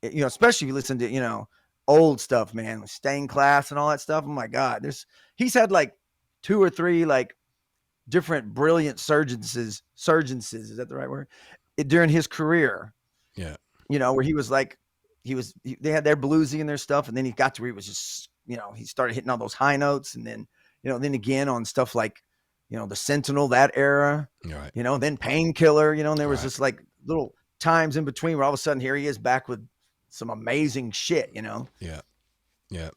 especially if you listen to, old stuff, man, Stained Class and all that stuff. Oh my God. He's had like 2 or 3 like different brilliant surgences. Is that the right word? During his career. Yeah. Where he was like, they had their bluesy and their stuff. And then he got to where he was just, he started hitting all those high notes. And then, then again on stuff like, the Sentinel, that era, then Painkiller, and there was just like little times in between where all of a sudden here he is back with some amazing shit, Yeah. But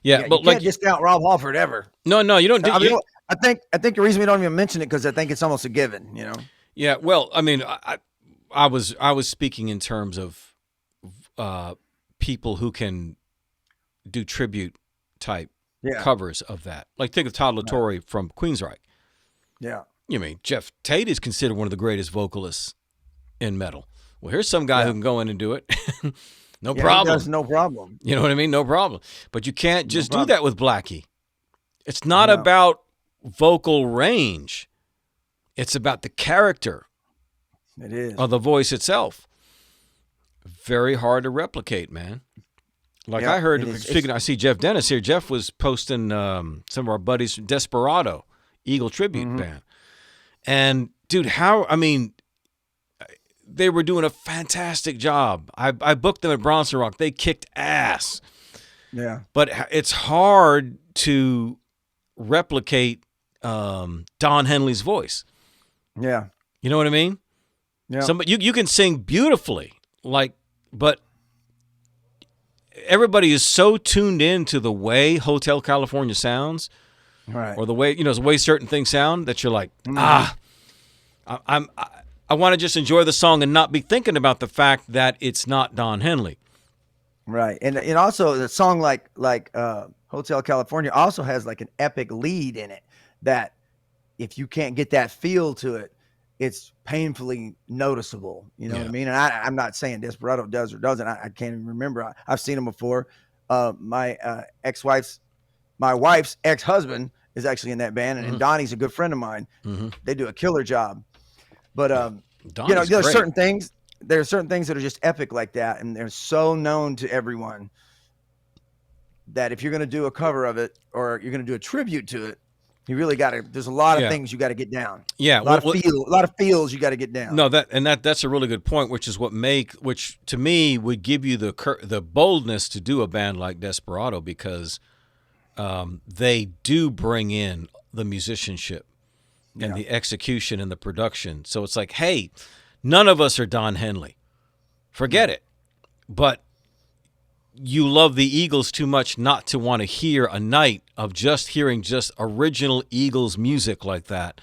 you can't discount Rob Halford ever. No, you don't. I think the reason we don't even mention it because I think it's almost a given, Yeah. Well, I mean, I was speaking in terms of people who can do tribute type covers of that. Like think of Todd LaTorre from Queensryche. Yeah. You mean Jeff Tate is considered one of the greatest vocalists in metal. Well, here's some guy who can go in and do it. No problem. He does, no problem. You know what I mean? No problem. But you can't just do that with Blackie. It's not about vocal range. It's about the character. It is. Of the voice itself. Very hard to replicate, man. Like I heard, I see Jeff Dennis here. Jeff was posting some of our buddies from Desperado, Eagle Tribute Band. And, dude, they were doing a fantastic job. I booked them at Bronson Rock. They kicked ass. Yeah. But it's hard to replicate Don Henley's voice. Yeah. You know what I mean? Yeah. You can sing beautifully, but everybody is so tuned in to the way Hotel California sounds, or the way certain things sound that you're like, I want to just enjoy the song and not be thinking about the fact that it's not Don Henley. Right. And also the song like Hotel California also has like an epic lead in it that if you can't get that feel to it, it's painfully noticeable. You know what I mean? And I'm not saying Desperado does or doesn't. I can't even remember. I've seen them before. My wife's ex-husband is actually in that band, and Donnie's a good friend of mine. They do a there are certain things that are just epic like that, and they're so known to everyone that if you're going to do a cover of it or you're going to do a tribute to it, you really got to. There's a lot of things you got to get down. Yeah, a lot of feels you got to get down. No, that's a really good point, which to me would give you the boldness to do a band like Desperado because they do bring in the musicianship and the execution and the production. So it's like, hey, none of us are Don Henley. Forget it. But you love the Eagles too much not to want to hear a night of just hearing just original Eagles music like that.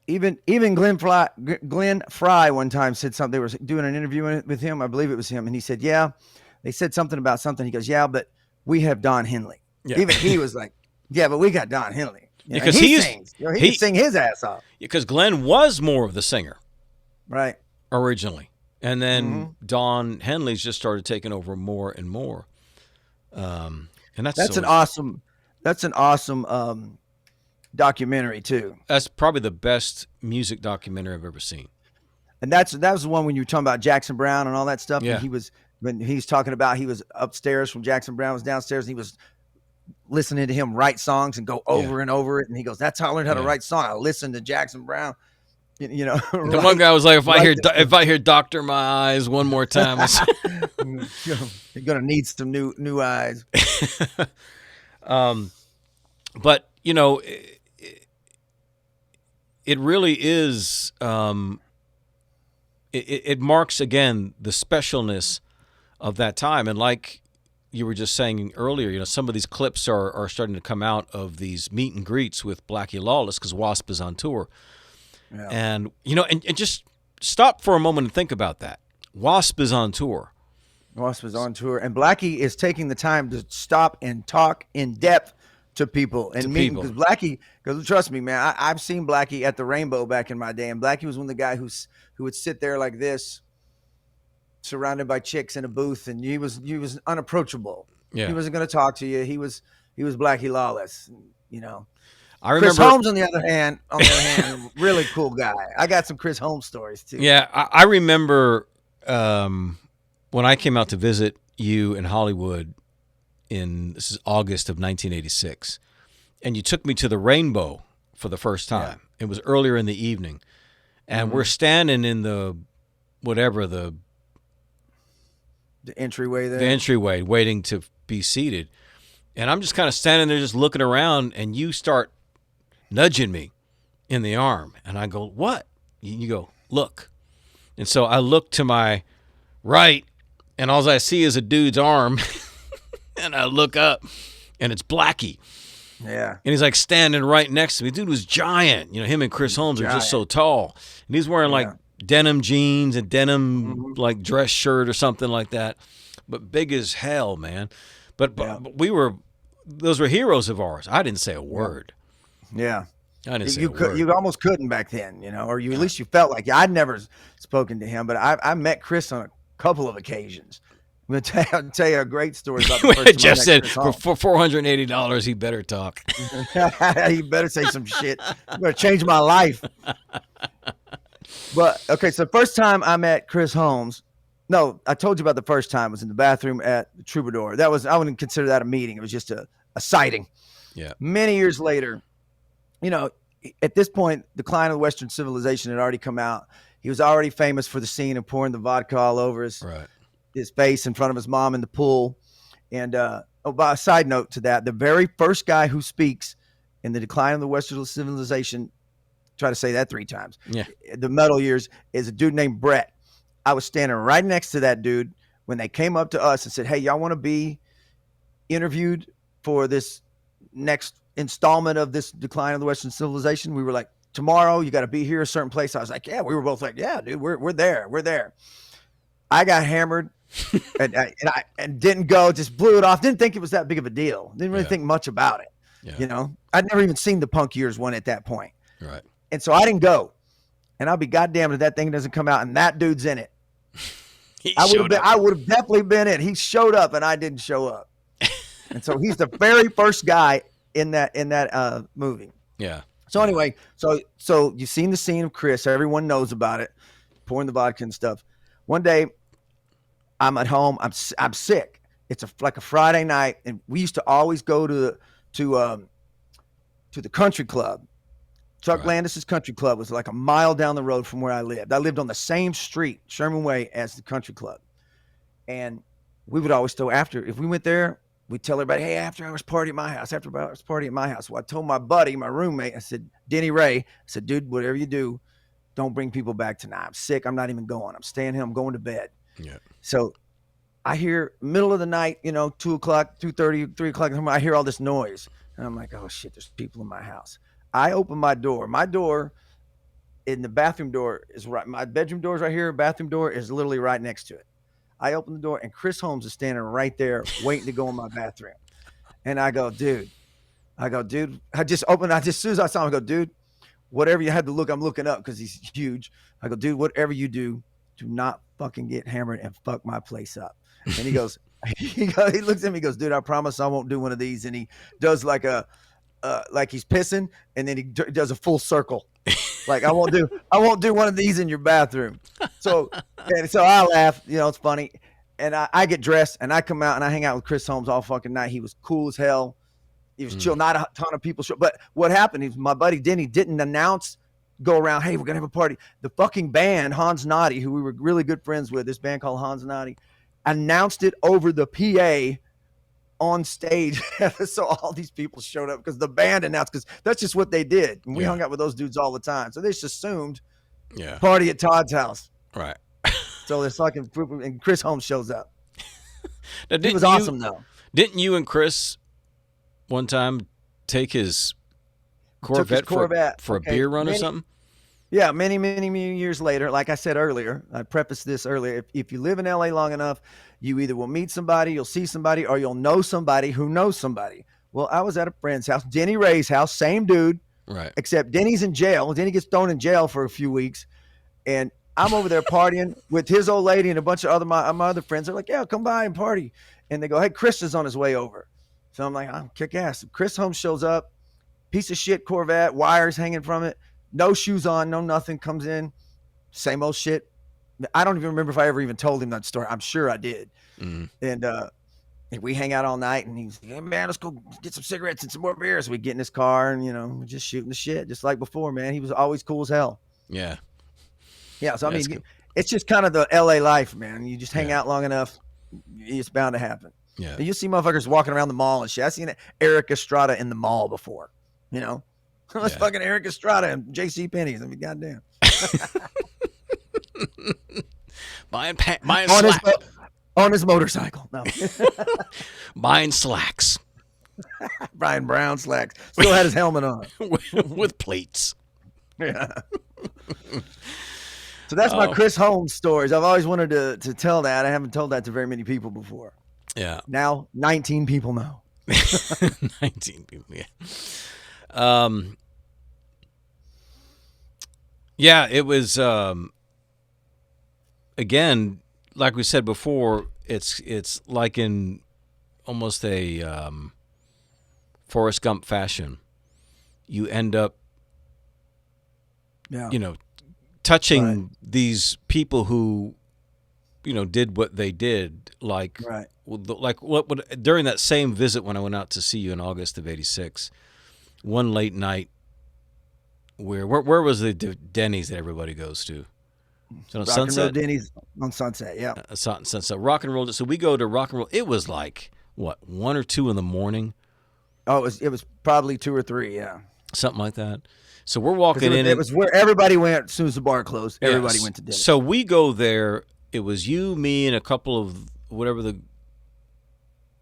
Even Glenn Fry one time said something. They were doing an interview with him. I believe it was him. And he said, they said something about something. He goes, but we have Don Henley. Yeah. Even he was like, but we got Don Henley. Because he sings. He can sing his ass off. Because Glenn was more of the singer. Right. Originally. And then Don Henley's just started taking over more and more. And that's an awesome documentary too. That's probably the best music documentary I've ever seen. And that was the one when you were talking about Jackson Browne and all that stuff. Yeah. And when he's talking about he was upstairs from Jackson Browne was downstairs and he was listening to him write songs and go over and over it. And he goes, that's how I learned how to write songs. I listened to Jackson Browne. The one guy was like, if I hear Doctor My Eyes one more time, you're gonna need some new eyes. But it really is. It marks again the specialness of that time, and like you were just saying earlier, some of these clips are starting to come out of these meet and greets with Blackie Lawless because Wasp is on tour, and and just stop for a moment and think about that. Wasp is on tour. Wasp is on tour, and Blackie is taking the time to stop and talk in depth to people and meet, because Blackie, because trust me, man, I've seen Blackie at the Rainbow back in my day, and Blackie was one of the guys who would sit there like this, surrounded by chicks in a booth, and he was unapproachable. Yeah. He wasn't going to talk to you. He was Blackie Lawless, I remember Chris Holmes on the other hand, really cool guy. I got some Chris Holmes stories too. Yeah, I remember when I came out to visit you in Hollywood this is August of 1986, and you took me to the Rainbow for the first time. Yeah. It was earlier in the evening, and we're standing in the entryway there. The entryway, waiting to be seated. And I'm just kind of standing there just looking around, and you start nudging me in the arm. And I go, what? You go, look. And so I look to my right, and all I see is a dude's arm. And I look up, and it's Blackie. Yeah. And he's like standing right next to me. Dude was giant. Him and Chris Holmes are just so tall. And he's wearing like denim jeans and denim like dress shirt or something like that. But big as hell, man. But those were heroes of ours. I didn't say a word. Yeah. I didn't say a word. You almost couldn't back then, or at least you felt like I'd never spoken to him, but I met Chris on a couple of occasions. I'm going to tell you a great story about the first time. Jeff said for $480, he better talk. He better say some shit. I'm going to change my life. But, okay, so the first time I met Chris Holmes, no, I told you about the first time. It was in the bathroom at the Troubadour. I wouldn't consider that a meeting. It was just a sighting. Yeah. Many years later, at this point, Decline of the Western Civilization had already come out. He was already famous for the scene of pouring the vodka all over his face in front of his mom in the pool. And by a side note to that, the very first guy who speaks in the Decline of the Western Civilization, try to say that 3 times, the metal years, is a dude named Brett. I was standing right next to that dude when they came up to us and said, hey, y'all want to be interviewed for this next installment of this Decline of the Western Civilization? We were like, tomorrow, you got to be here a certain place. I was like, yeah. We were both like, yeah, dude, we're there. I got hammered and didn't go, just blew it off. Didn't think it was that big of a deal. Didn't really think much about it. Yeah. I'd never even seen the Punk Years one at that point. Right. And so I didn't go. And I'll be goddamn if that thing doesn't come out and that dude's in it. I would have definitely been in. He showed up and I didn't show up. And so he's the very first guy in that movie. Yeah. So anyway, so you've seen the scene of Chris. Everyone knows about it, pouring the vodka and stuff. One day, I'm at home. I'm sick. It's like a Friday night, and we used to always go to the country club. Chuck Landis's country club was like a mile down the road from where I lived. I lived on the same street, Sherman Way, as the country club, and we would always go after. If we went there, we'd tell everybody, hey, after hours party at my house. After hours party at my house. Well, I told my buddy, my roommate, I said, Denny Ray, I said, dude, whatever you do, don't bring people back tonight. I'm sick. I'm not even going. I'm staying here. I'm going to bed. Yeah. So I hear middle of the night, 2 o'clock, 2:30, 3 o'clock. I hear all this noise. And I'm like, oh, shit, there's people in my house. I open my door. My door in the bathroom door is right. My bedroom door is right here. Bathroom door is literally right next to it. I open the door, and Chris Holmes is standing right there waiting to go in my bathroom. And I go, dude. As soon as I saw him, I go, dude, whatever you had to look, I'm looking up because he's huge. I go, dude, whatever you do not fucking get hammered and fuck my place up. And he goes, he looks at me, he goes, dude, I promise I won't do one of these. And he does like he's pissing, and then he does a full circle. Like, I won't do one of these in your bathroom. So I laugh, it's funny. And I get dressed and I come out and I hang out with Chris Holmes all fucking night. He was cool as hell. He was chill, not a ton of people. But what happened is my buddy Denny didn't go around, hey, we're going to have a party. The fucking band, Hans Naughty, who we were really good friends with, this band called Hans Naughty, announced it over the PA on stage. So all these people showed up because the band announced, because that's just what they did. And we hung out with those dudes all the time. So they just assumed party at Todd's house. Right. So it's like, and Chris Holmes shows up. Now, he was awesome, though. Didn't you and Chris one time take his Corvette, for a beer run or something? Yeah, many years later. Like I said earlier, I prefaced this earlier. If you live in LA long enough, you either will meet somebody, you'll see somebody, or you'll know somebody who knows somebody. Well, I was at a friend's house, Denny Ray's house, same dude. Right. Except Denny's in jail. Denny gets thrown in jail for a few weeks. And I'm over there partying with his old lady and a bunch of other my other friends. They're like, yeah, come by and party. And they go, hey, Chris is on his way over. So I'm like, I'm kick ass. Chris Holmes shows up, piece of shit Corvette, wires hanging from it, no shoes on, no nothing, comes in, same old shit. I don't even remember if I ever even told him that story. I'm sure I did. And we hang out all night, and he's like, hey, man, let's go get some cigarettes and some more beers. So we get in his car, and, we're just shooting the shit, just like before, man. He was always cool as hell. Yeah. Yeah, so, I mean, cool. It's just kind of the LA life, man. You just hang out long enough, it's bound to happen. Yeah. You see motherfuckers walking around the mall and shit. I've seen Eric Estrada in the mall before, That's fucking Eric Estrada and JCPenney's. I mean, goddamn. buying slacks. On his motorcycle. No. Buying slacks. Buying brown slacks. Still had his helmet on. With plates. Yeah. So that's my Chris Holmes stories. I've always wanted to tell that. I haven't told that to very many people before. Yeah. Now 19 people know. 19 people, yeah. Yeah, it was again, like we said before, it's like in almost a Forrest Gump fashion. You end up touching these people who did what they did, like what during that same visit when I went out to see you in August of '86, one late night. Where was the Denny's that everybody goes to? So on Rock Sunset? and Roll Denny's on Sunset, yeah. Sunset. Rock and Roll. So we go to Rock and Roll. It was like, what, 1 or 2 in the morning? Oh, it was probably 2 or 3, yeah. Something like that. So we're walking in. It was where everybody went as soon as the bar closed. Everybody went to Denny's. So we go there. It was you, me, and a couple of whatever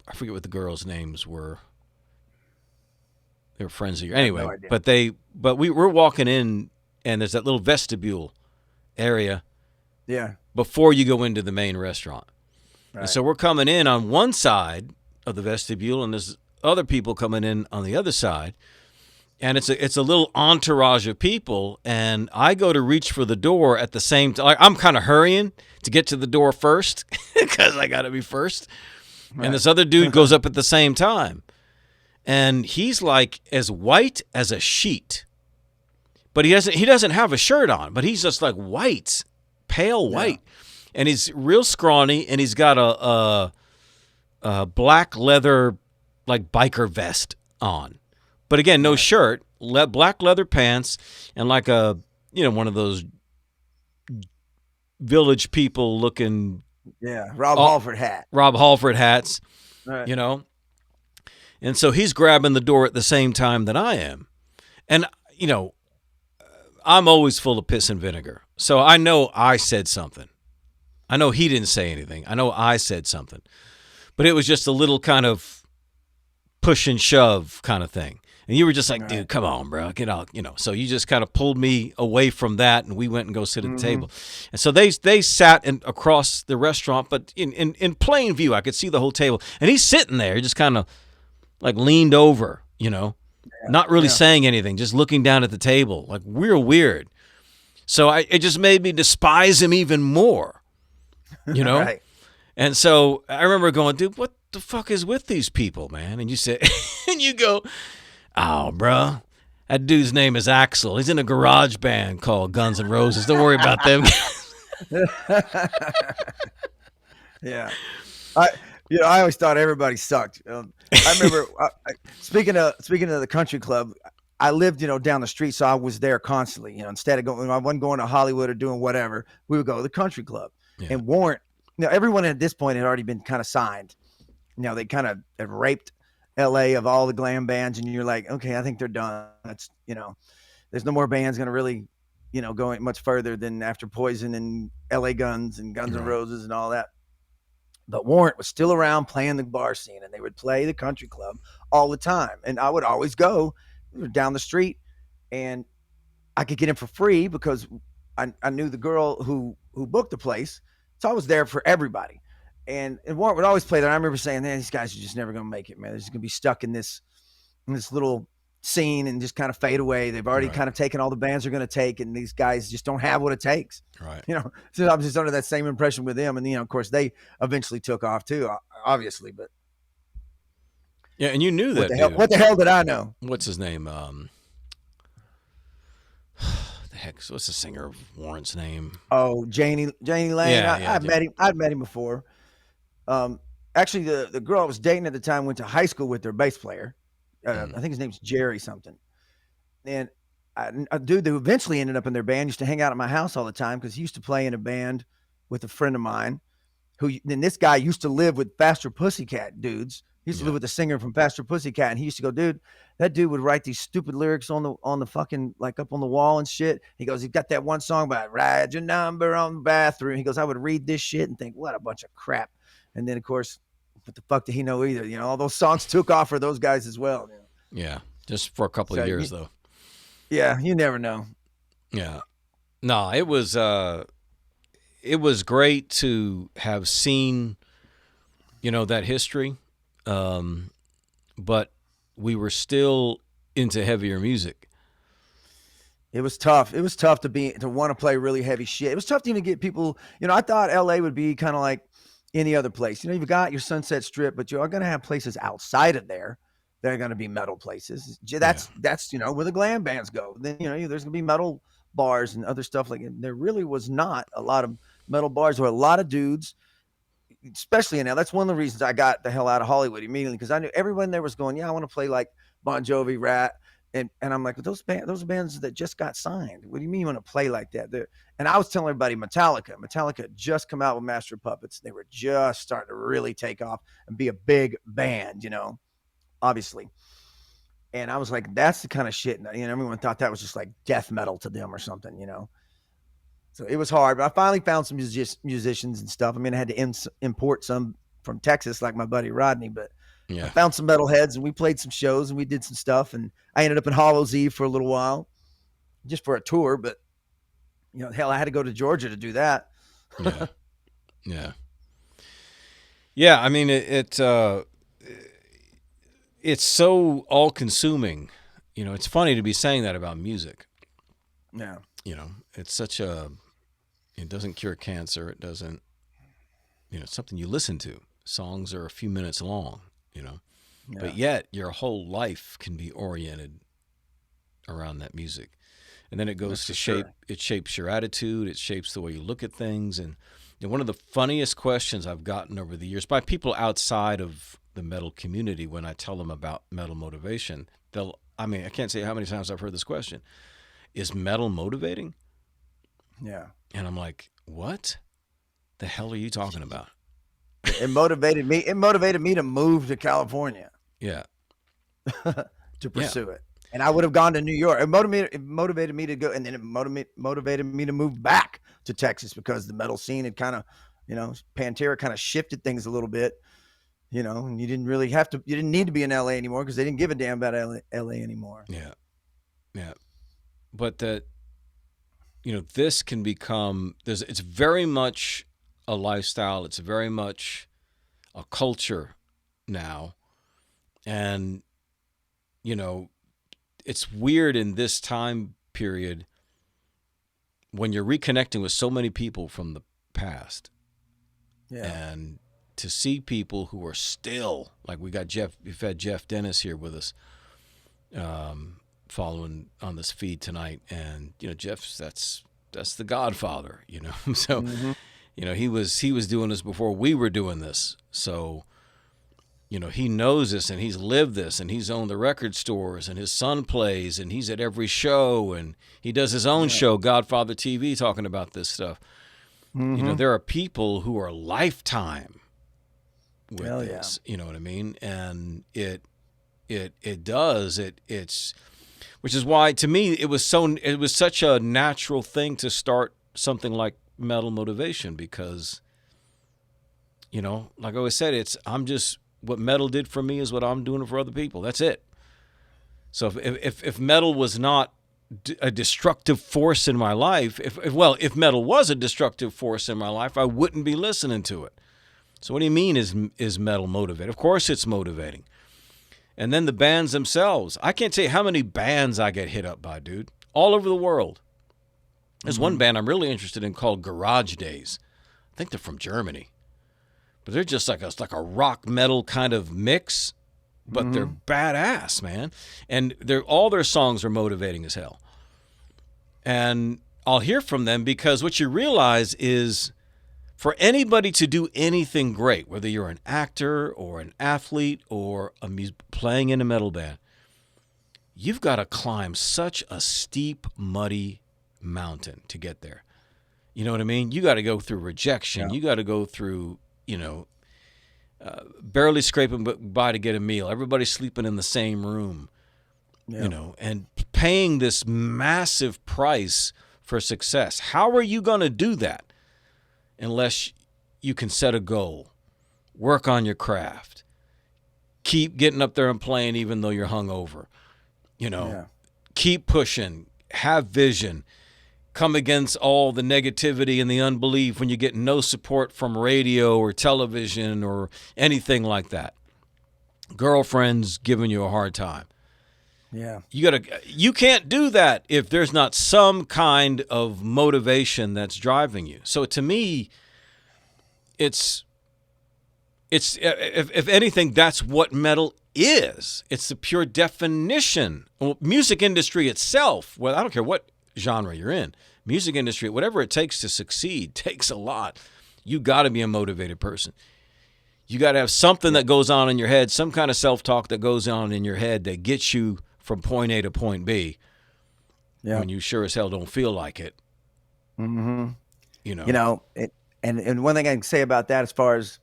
I forget what the girls' names were. They were friends of yours. Anyway, no, but we're walking in, and there's that little vestibule area. Yeah. Before you go into the main restaurant. Right. And so we're coming in on one side of the vestibule, and there's other people coming in on the other side. And it's a little entourage of people, and I go to reach for the door at the same time. Like, I'm kind of hurrying to get to the door first because I got to be first. Right. And this other dude goes up at the same time. And he's like as white as a sheet, but he doesn't have a shirt on, but he's just like white, pale white, and he's real scrawny, and he's got a black leather like biker vest on, but again no shirt, black leather pants, and like a one of those Village People looking Rob Halford hats, right. And so he's grabbing the door at the same time that I am. And, I'm always full of piss and vinegar. So I know I said something. I know he didn't say anything. I know I said something. But it was just a little kind of push and shove kind of thing. And you were just like, dude, come on, bro, get out, So you just kind of pulled me away from that, and we went and go sit at the table. And so they sat across the restaurant, but in plain view, I could see the whole table. And he's sitting there, just kind of like leaned over, not really saying anything, just looking down at the table, like real weird. So it just made me despise him even more, Right. And so I remember going, dude, what the fuck is with these people, man? And you said, and you go, oh, bro, that dude's name is Axl. He's in a garage band called Guns N' Roses. Don't worry about them. Yeah. I always thought everybody sucked. I remember speaking of the country club, I lived, down the street, so I was there constantly. Instead of I wasn't going to Hollywood or doing whatever, we would go to the country club. Yeah. And Warrant, everyone at this point had already been kind of signed. they kind of have raped LA of all the glam bands, and you're like, okay, I think they're done. That's, there's no more bands going to really, go much further than After Poison and LA Guns and Guns N' Right. Roses and all that. But Warrant was still around playing the bar scene, and they would play the country club all the time. And I would always go. We were down the street, and I could get in for free because I knew the girl who booked the place. So I was there for everybody. And Warrant would always play there. I remember saying, man, these guys are just never going to make it, man. They're just going to be stuck in this little scene and just kind of fade away. They've already kind of taken all the bands they're going to take, and these guys just don't have what it takes. Right. So I was just under that same impression with them. And, of course, they eventually took off too, obviously. But yeah, and you knew that. What the hell did I know? What's his name? What's the singer of Warrant's name? Oh, Janie Lane. I've met him. I'd met him before. Actually, the girl I was dating at the time went to high school with their bass player. I think his name's Jerry something. And a dude who eventually ended up in their band used to hang out at my house all the time because he used to play in a band with a friend of mine. Then this guy used to live with Faster Pussycat dudes. He used to live with a singer from Faster Pussycat, and he used to go, dude, that dude would write these stupid lyrics on the fucking, like, up on the wall and shit. He goes, he got that one song about ride your number on the bathroom. He goes, I would read this shit and think, what a bunch of crap. And then, of course, what the fuck did he know either? All those songs took off for those guys as well. Yeah, just for a couple of years, though. Yeah, you never know. Yeah. No, it was great to have seen, that history. But we were still into heavier music. It was tough. It was tough to want to play really heavy shit. It was tough to even get people, I thought LA would be kind of like any other place. You've got your Sunset Strip, but you are going to have places outside of there that are going to be metal places. That's where the glam bands go. Then, there's going to be metal bars and other stuff like it. There really was not a lot of metal bars. There were a lot of dudes, especially in LA. That's one of the reasons I got the hell out of Hollywood immediately, because I knew everyone there was going, yeah, I want to play like Bon Jovi, Rat. And I'm like, those bands that just got signed. What do you mean you want to play like that? And I was telling everybody Metallica had just come out with Master of Puppets. They were just starting to really take off and be a big band, obviously. And I was like, that's the kind of shit. Everyone thought that was just like death metal to them or something, So it was hard, but I finally found some musicians and stuff. I mean, I had to import some from Texas, like my buddy Rodney, but I found some metalheads, and we played some shows, and we did some stuff, and I ended up in Hallows Eve for a little while, just for a tour. But hell, I had to go to Georgia to do that. Yeah. I mean, it's so all-consuming. It's funny to be saying that about music. Yeah. It's such it doesn't cure cancer. It doesn't. It's something you listen to. Songs are a few minutes long. But yet your whole life can be oriented around that music. And then it goes to shape, it shapes your attitude. It shapes the way you look at things. And one of the funniest questions I've gotten over the years by people outside of the metal community, when I tell them about metal motivation, I can't say how many times I've heard this question: is metal motivating? Yeah. And I'm like, what the hell are you talking about? It motivated me. It motivated me to move to California. Yeah. To pursue it. And I would have gone to New York. It motivated me to go, and then it motivated me to move back to Texas, because the metal scene had kind of, Pantera kind of shifted things a little bit, and you didn't need to be in LA anymore, because they didn't give a damn about LA anymore. Yeah. Yeah. But this can become, it's very much a lifestyle. It's very much a culture now. And, it's weird in this time period when you're reconnecting with so many people from the past. Yeah. And to see people who are still, like we've had Jeff Dennis here with us, following on this feed tonight. And, Jeff's, that's the Godfather, so, he was doing this before we were doing this. So, he knows this, and he's lived this, and he's owned the record stores, and his son plays, and he's at every show, and he does his own show, Godfather TV, talking about this stuff. There are people who are lifetime with Hell yeah. this. You know what I mean? And it does. It's which is why to me it was such a natural thing to start something like Metal Motivation, because, you know, like I always said, I'm just, what metal did for me is what I'm doing for other people. That's it. So if metal was not a destructive force in my life, if metal was a destructive force in my life, I wouldn't be listening to it. So what do you mean is metal motivating? Of course it's motivating. And then the bands themselves. I can't tell you how many bands I get hit up by, dude, all over the world. There's one band I'm really interested in called Garage Days. I think they're from Germany. But they're just like a rock metal kind of mix, but they're badass, man. And all their songs are motivating as hell. And I'll hear from them, because what you realize is, for anybody to do anything great, whether you're an actor or an athlete or playing in a metal band, you've got to climb such a steep, muddy mountain to get there. You know what I mean? You got to go through rejection. Yeah. You got to go through, barely scraping by to get a meal. Everybody sleeping in the same room, and paying this massive price for success. How are you going to do that unless you can set a goal, work on your craft, keep getting up there and playing even though you're hungover, keep pushing, have vision, come against all the negativity and the unbelief when you get no support from radio or television or anything like that. Girlfriends giving you a hard time. Yeah. You can't do that if there's not some kind of motivation that's driving you. So to me, it's if anything, that's what metal is. It's the pure definition. Well, music industry itself, well, I don't care what genre you're in, music industry, whatever it takes to succeed takes a lot. You got to be a motivated person. You got to have something that goes on in your head, some kind of self-talk that goes on in your head that gets you from point A to point B, when you sure as hell don't feel like it. Mm-hmm. And one thing I can say about that, as far as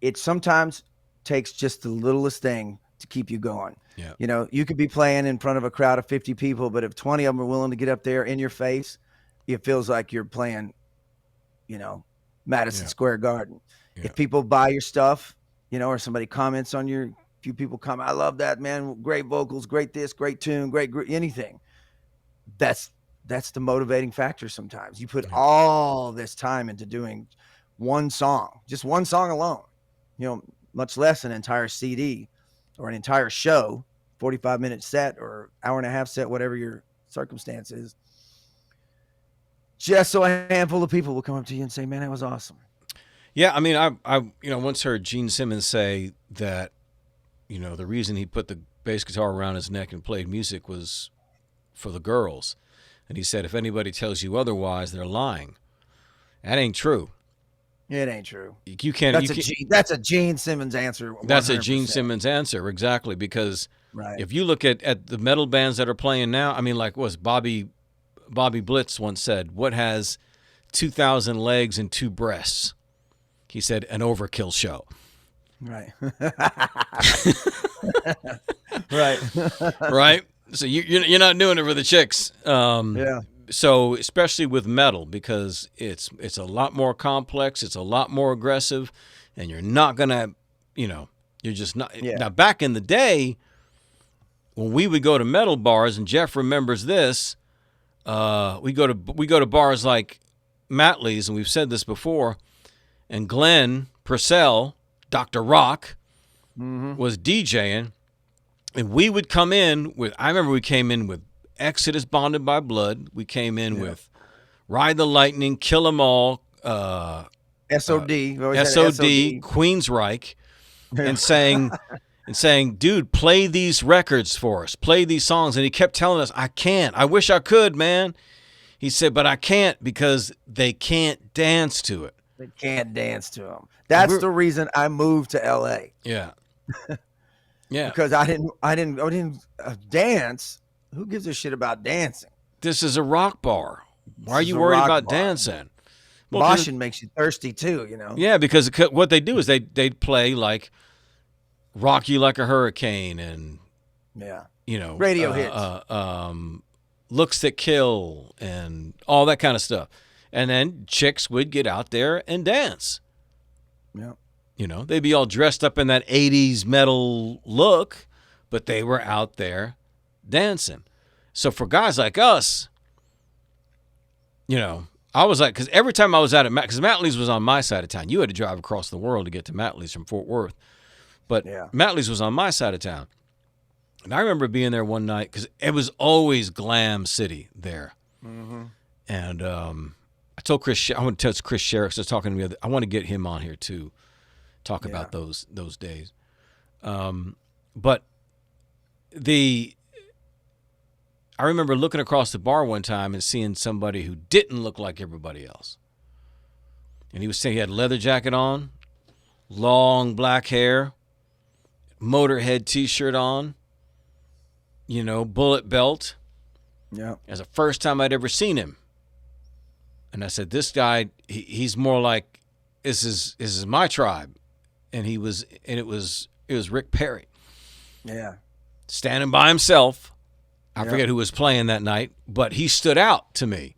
it sometimes takes just the littlest thing to keep you going. Yeah. You could be playing in front of a crowd of 50 people, but if 20 of them are willing to get up there in your face, it feels like you're playing, Madison Square Garden. Yeah. If people buy your stuff, or somebody comments on your, few people comment, I love that, man. Great vocals, great this, great tune, great anything. That's the motivating factor sometimes. You put all this time into doing one song, just one song alone, much less an entire CD or an entire show, 45-minute set or hour and a half set, whatever your circumstance is. Just so a handful of people will come up to you and say, man, that was awesome. Yeah, I mean, I once heard Gene Simmons say that, the reason he put the bass guitar around his neck and played music was for the girls. And he said, if anybody tells you otherwise, they're lying. That ain't true. It ain't true. You can't. That's a Gene Simmons answer. 100%. That's a Gene Simmons answer, exactly. Because if you look at the metal bands that are playing now, I mean, like was Bobby Blitz once said, what has 2,000 legs and 2 breasts? He said, an overkill show. Right. Right. So you're not doing it for the chicks. Yeah. So especially with metal, because it's a lot more complex, it's a lot more aggressive, and you're not gonna, you're just not. Yeah. Now back in the day, when we would go to metal bars, and Jeff remembers this, we go to bars like Matley's, and we've said this before, and Glenn Purcell, Dr. Rock, was DJing, and we would come in with. I remember we came in with Exodus, Bonded by Blood. We came in with Ride the Lightning, Kill 'Em All, SOD, Queensryche, and saying, dude, play these records for us, play these songs. And he kept telling us, I can't. I wish I could, man. He said, but I can't because they can't dance to it. They can't dance to them. That's the reason I moved to LA. Yeah. Yeah. Because I didn't dance. Who gives a shit about dancing? This is a rock bar. Why are you worried about dancing? Well, 'cause moshing makes you thirsty too, you know. yeah, because what they do is they'd play like "Rock You Like a Hurricane" and Yeah. you know, Radio hits. "Looks That Kill" and all that kind of stuff. And then chicks would get out there and dance. Yeah. You know, they'd be all dressed up in that 80s metal look, but they were out there dancing. So for guys like us, you know, I was like, because every time I was out at because Matley's was on my side of town. You had to drive across the world to get to Matley's from Fort Worth. But Yeah. Matley's was on my side of town. And I remember being there one night because it was always glam city there. Mm-hmm. And I told Chris, I want to tell Chris Sherrick, was talking to me. I want to get him on here too, talk about those days. But I remember looking across the bar one time and seeing somebody who didn't look like everybody else. And he was saying he had a leather jacket on, long black hair, Motorhead T-shirt on, you know, bullet belt. Yeah. It was the first time I'd ever seen him. And I said, this guy, he's more like, this is my tribe. And it was Rick Perry. Yeah. Standing by himself. I forget who was playing that night, but he stood out to me.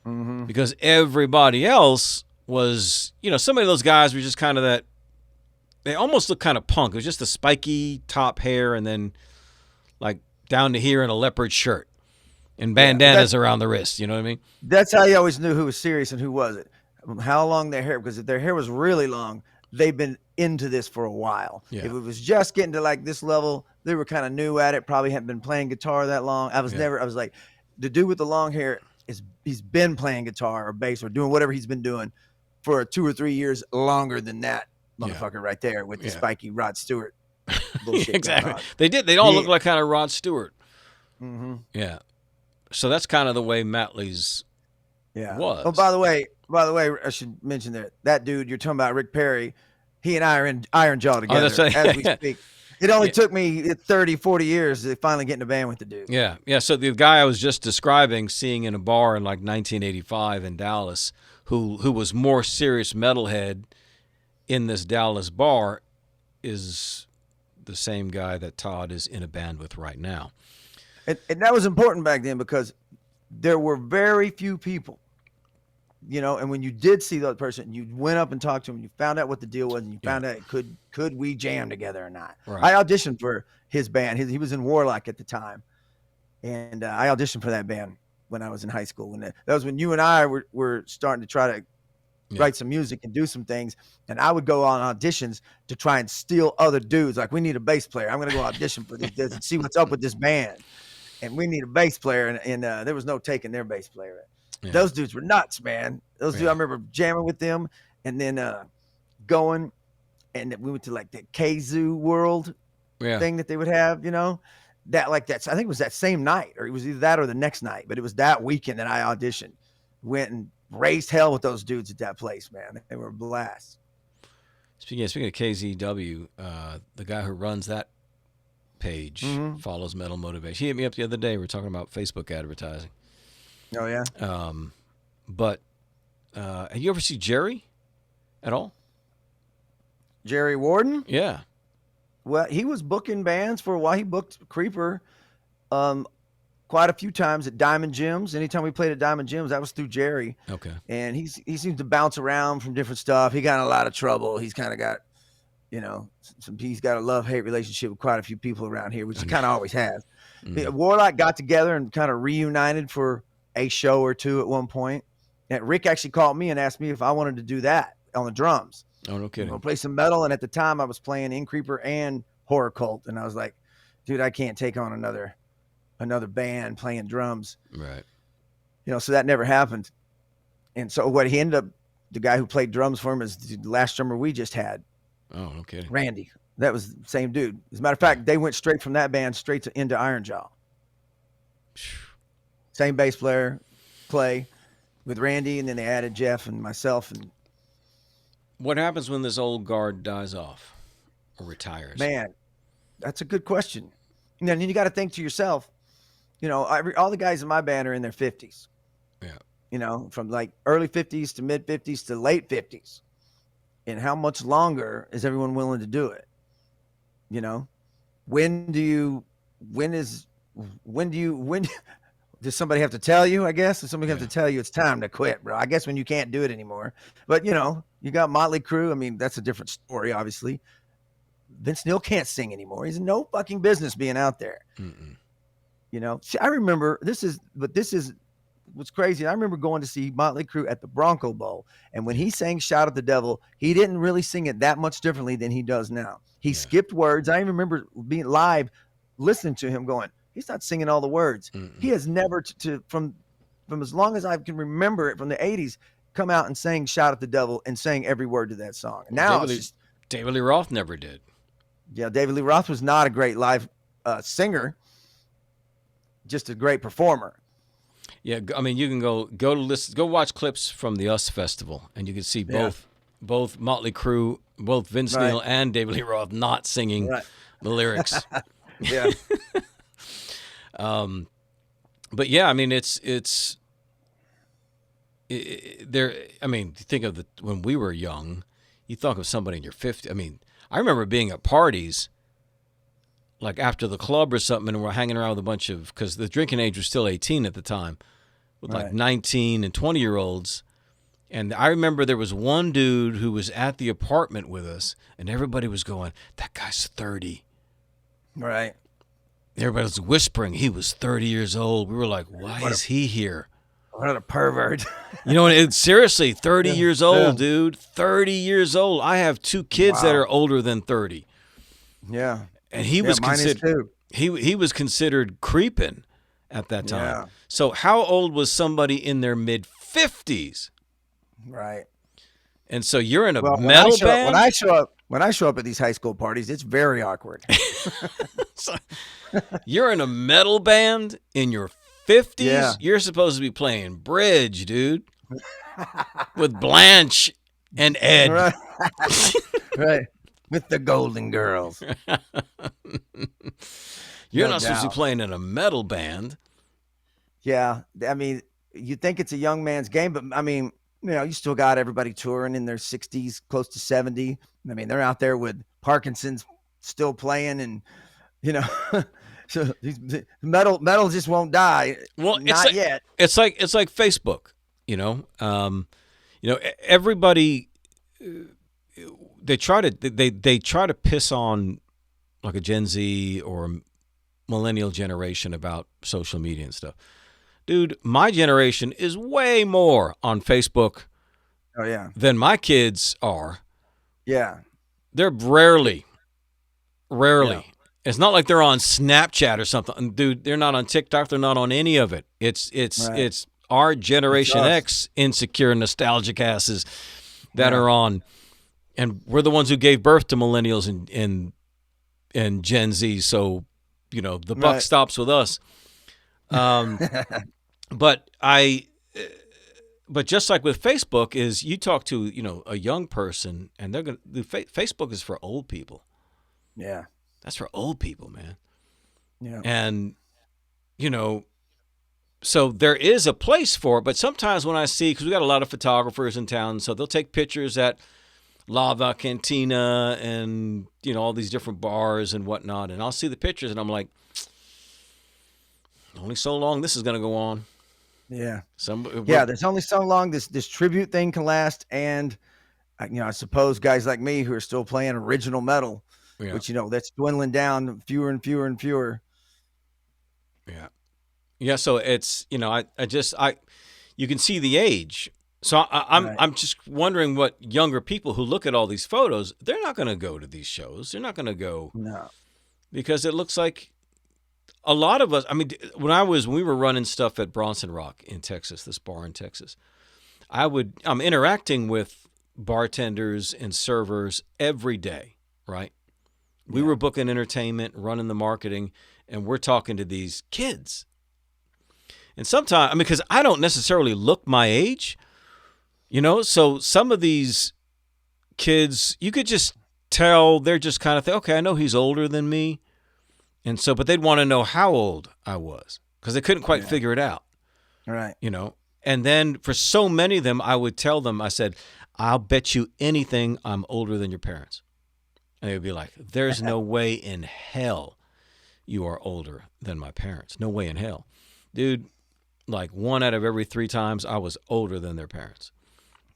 Mm-hmm. Because everybody else was, you know, some of those guys were just kind of that, they almost looked kind of punk. It was just a spiky top hair and then like down to here in a leopard shirt and bandanas around the wrist. You know what I mean? That's how you always knew who was serious and who wasn't. How long their hair, because if their hair was really long, they've been into this for a while. Yeah. If it was just getting to like this level, they were kind of new at it, probably hadn't been playing guitar that long. I was like, the dude with the long hair, he's been playing guitar or bass or doing whatever he's been doing for 2 or 3 years longer than that motherfucker right there with the spiky Rod Stewart bullshit. Exactly. They all look like kind of Rod Stewart. Mm-hmm. Yeah. So that's kind of the way Matley's was. Oh, by the way, I should mention that dude you're talking about, Rick Perry, he and I are in Iron Jaw together that's right. as we speak. It only took me 30, 40 years to finally get in a band with the dude. Yeah. Yeah. So the guy I was just describing, seeing in a bar in like 1985 in Dallas, who was more serious metalhead in this Dallas bar, is the same guy that Todd is in a band with right now. And that was important back then because there were very few people, you know, and when you did see the other person, you went up and talked to him, you found out what the deal was, and you found out could we jam together or not. Right. I auditioned for his band. He was in Warlock at the time. And I auditioned for that band when I was in high school. And that was when you and I were starting to try to write some music and do some things. And I would go on auditions to try and steal other dudes. Like, we need a bass player. I'm going to go audition for this and see what's up with this band. And we need a bass player. And there was no taking their bass player. Yeah. Those dudes were nuts, man. Those dudes, I remember jamming with them and then going. And we went to like the Kazoo World thing that they would have, you know. I think it was that same night, or it was either that or the next night. But it was that weekend that I auditioned. Went and raised hell with those dudes at that place, man. They were a blast. Speaking of KZW, the guy who runs that page follows Metal Motivation. He hit me up the other day. We were talking about Facebook advertising. Oh, yeah? But have you ever seen Jerry at all? Jerry Warden? Yeah. Well, he was booking bands for a while. He booked Creeper quite a few times at Diamond Gyms. Anytime we played at Diamond Gyms, that was through Jerry. Okay. And he seems to bounce around from different stuff. He got in a lot of trouble. He's kind of got, you know, he's got a love-hate relationship with quite a few people around here, which he kind of always has. Warlock got together and kind of reunited for a show or two at one point. And Rick actually called me and asked me if I wanted to do that on the drums. Oh, no kidding. You know, play some metal. And at the time I was playing In Creeper and Horror Cult. And I was like, dude, I can't take on another band playing drums. Right. You know, so that never happened. And so what he ended up, the guy who played drums for him is the last drummer we just had. Oh, okay. Randy. That was the same dude. As a matter of fact, they went straight from that band straight into Iron Jaw. Same bass player, Clay, with Randy, and then they added Jeff and myself. And what happens when this old guard dies off or retires? Man, that's a good question. And then you got to think to yourself, you know, all the guys in my band are in their 50s. Yeah. you know, from like early 50s to mid 50s to late 50s. And how much longer is everyone willing to do it? You know, when do you, when is, when do you, when does somebody have to tell you, I guess? Does somebody have to tell you it's time to quit, bro? I guess when you can't do it anymore. But, you know, you got Motley Crue. I mean, that's a different story, obviously. Vince Neil can't sing anymore. He's no fucking business being out there. Mm-mm. You know, see, I remember this is what's crazy. I remember going to see Motley Crue at the Bronco Bowl. And when he sang Shout at the Devil, he didn't really sing it that much differently than he does now. He skipped words. I even remember being live, listening to him going, he's not singing all the words. Mm-mm. He has never, from as long as I can remember it, from the 80s, come out and sang Shout at the Devil and sang every word to that song. And now David Lee Roth never did. Yeah, David Lee Roth was not a great live singer, just a great performer. Yeah, I mean, you can go watch clips from the US Festival, and you can see both Motley Crue, both Vince Neil and David Lee Roth not singing the lyrics. Yeah. But yeah, I mean, there. I mean, think of when we were young, you thought of somebody in your 50s. I mean, I remember being at parties, like after the club or something, and we're hanging around with a bunch of, because the drinking age was still 18 at the time, with like 19 and 20-year-olds. And I remember there was one dude who was at the apartment with us, and everybody was going, that guy's 30. Right. Everybody was whispering he was 30 years old. We were like, why is he here? What a pervert. You know, seriously, 30 years old, dude. 30 years old. I have two kids that are older than 30. Yeah. And he was considered he was considered creeping at that time. Yeah. So how old was somebody in their mid-50s? Right. And so you're in a metal band? When I show up at these high school parties, it's very awkward. So, you're in a metal band in your 50s? Yeah. You're supposed to be playing bridge, dude. With Blanche and Ed. Right. Right. With the Golden Girls. You're not supposed to be playing in a metal band. Yeah. I mean, you think it's a young man's game, but I mean, you know, you still got everybody touring in their 60s, close to 70. I mean, they're out there with Parkinson's still playing, and, you know, so metal just won't die. Well, not yet. It's like Facebook, you know. Everybody they try to piss on like a Gen Z or millennial generation about social media and stuff. Dude, my generation is way more on Facebook than my kids are. Yeah. They're rarely. Yeah. It's not like they're on Snapchat or something. Dude, they're not on TikTok. They're not on any of it. It's our Generation X insecure, nostalgic asses that are on. And we're the ones who gave birth to millennials and Gen Z. So, you know, the buck stops with us. But just like with Facebook, is you talk to, you know, a young person, and Facebook is for old people. Yeah. That's for old people, man. Yeah. And, you know, so there is a place for it, but sometimes when I see, because we got a lot of photographers in town, so they'll take pictures at Lava Cantina and, you know, all these different bars and whatnot, and I'll see the pictures, and I'm like, only so long this is going to go on. Yeah. There's only so long this tribute thing can last, and, you know, I suppose guys like me who are still playing original metal, which, you know, that's dwindling down, fewer and fewer and fewer. Yeah. Yeah. So it's, you know, you can see the age. So I'm just wondering what younger people who look at all these photos, they're not going to go to these shows. They're not going to go. No. Because it looks like a lot of us, I mean, when we were running stuff at Bronson Rock in Texas, this bar in Texas, I'm interacting with bartenders and servers every day, right? We were booking entertainment, running the marketing, and we're talking to these kids. And sometimes, I mean, because I don't necessarily look my age, you know, so some of these kids, you could just tell they're just kind of think, okay, I know he's older than me. And so, but they'd want to know how old I was because they couldn't quite figure it out. Right. You know, And then for so many of them, I would tell them, I said, I'll bet you anything I'm older than your parents. And they would be like, there's no way in hell you are older than my parents. No way in hell. Dude, like 1 out of every 3 times I was older than their parents.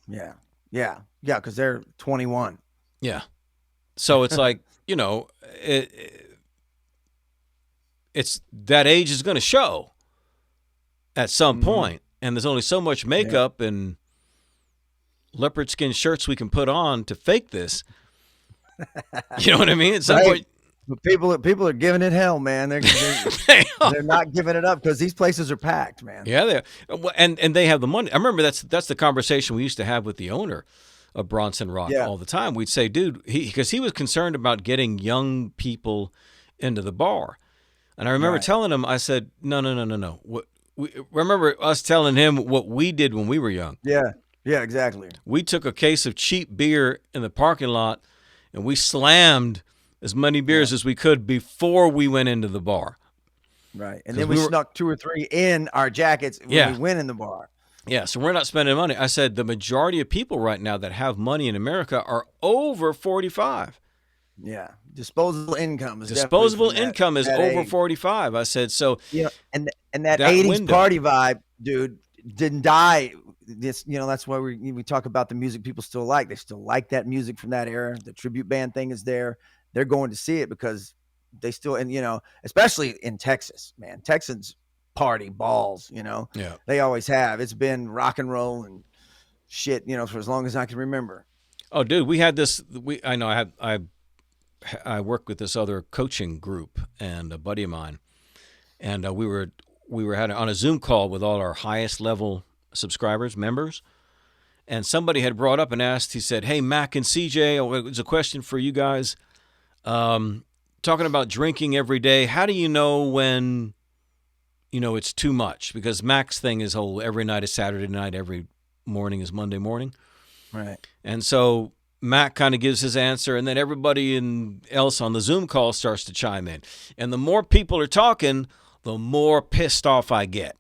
Yeah. Yeah. Yeah. Because they're 21. Yeah. So it's like, it's that age is going to show at some point. And there's only so much makeup and leopard skin shirts we can put on to fake this. You know what I mean? At some point, but people are giving it hell, man. They're not giving it up because these places are packed, man. Yeah, and they have the money. I remember that's the conversation we used to have with the owner of Bronson Rock all the time. We'd say, dude, because he was concerned about getting young people into the bar, and I remember telling him, I said, no. Remember us telling him what we did when we were young. Yeah, exactly. We took a case of cheap beer in the parking lot, and we slammed as many beers as we could before we went into the bar. Right. And then we snuck 2 or 3 in our jackets when we went in the bar. Yeah, so we're not spending money. I said the majority of people right now that have money in America are over 45. Yeah. Disposable income is over 45. I said, so and that 80s party vibe, dude, didn't die. That's why we talk about the music people still like. They still like that music from that era. The tribute band thing is there. They're going to see it because they still, and especially in Texas, man. Texans party balls, Yeah. They always have. It's been rock and roll and shit, for as long as I can remember. Oh, dude, we had this. I work with this other coaching group and a buddy of mine, and we were had on a Zoom call with all our highest level subscribers, members, and somebody had brought up and asked. He said, "Hey, Mac and CJ, it was a question for you guys. Talking about drinking every day. How do you know when, it's too much? Because Mac's thing is every night is Saturday night, every morning is Monday morning, right? And so." Mac kind of gives his answer, and then everybody else on the Zoom call starts to chime in. And the more people are talking, the more pissed off I get.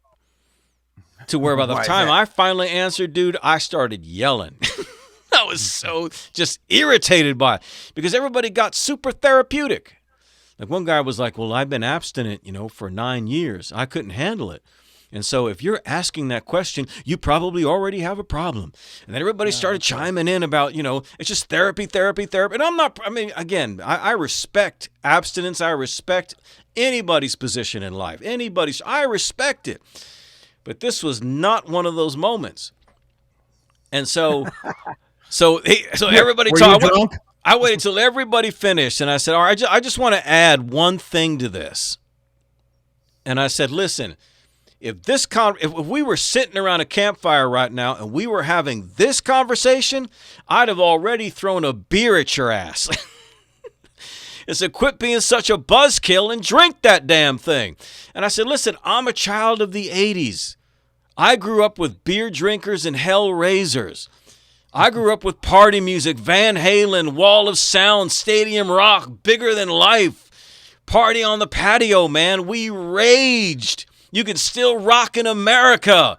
To where by the time I finally answered, dude, I started yelling. I was so just irritated by it because everybody got super therapeutic. Like one guy was like, well, I've been abstinent, for 9 years. I couldn't handle it. And so if you're asking that question, you probably already have a problem. And then everybody started chiming in about, it's just therapy. And again, I respect abstinence. I respect anybody's position in life. I respect it. But this was not one of those moments. And so everybody talked. I waited until everybody finished. And I said, all right, I just want to add one thing to this. And I said, listen, if we were sitting around a campfire right now and we were having this conversation, I'd have already thrown a beer at your ass. I said, quit being such a buzzkill and drink that damn thing. And I said, listen, I'm a child of the 80s. I grew up with beer drinkers and hellraisers. I grew up with party music, Van Halen, Wall of Sound, Stadium Rock, Bigger Than Life. Party on the patio, man. We raged. You can still rock in America.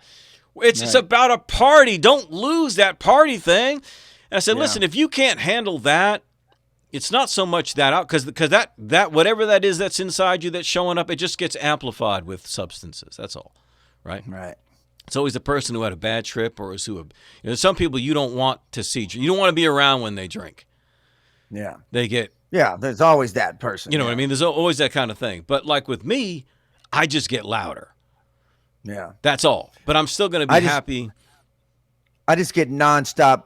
It's about a party. Don't lose that party thing. And I said, listen, if you can't handle that, it's not so much that out because that whatever that is that's inside you that's showing up, it just gets amplified with substances. That's all, right? Right. It's always the person who had a bad trip or some people you don't want to see. You don't want to be around when they drink. Yeah. They get. Yeah, there's always that person. You know what I mean? There's always that kind of thing. But like with me, I just get louder. Yeah. That's all. But I'm still going to be happy. I just get nonstop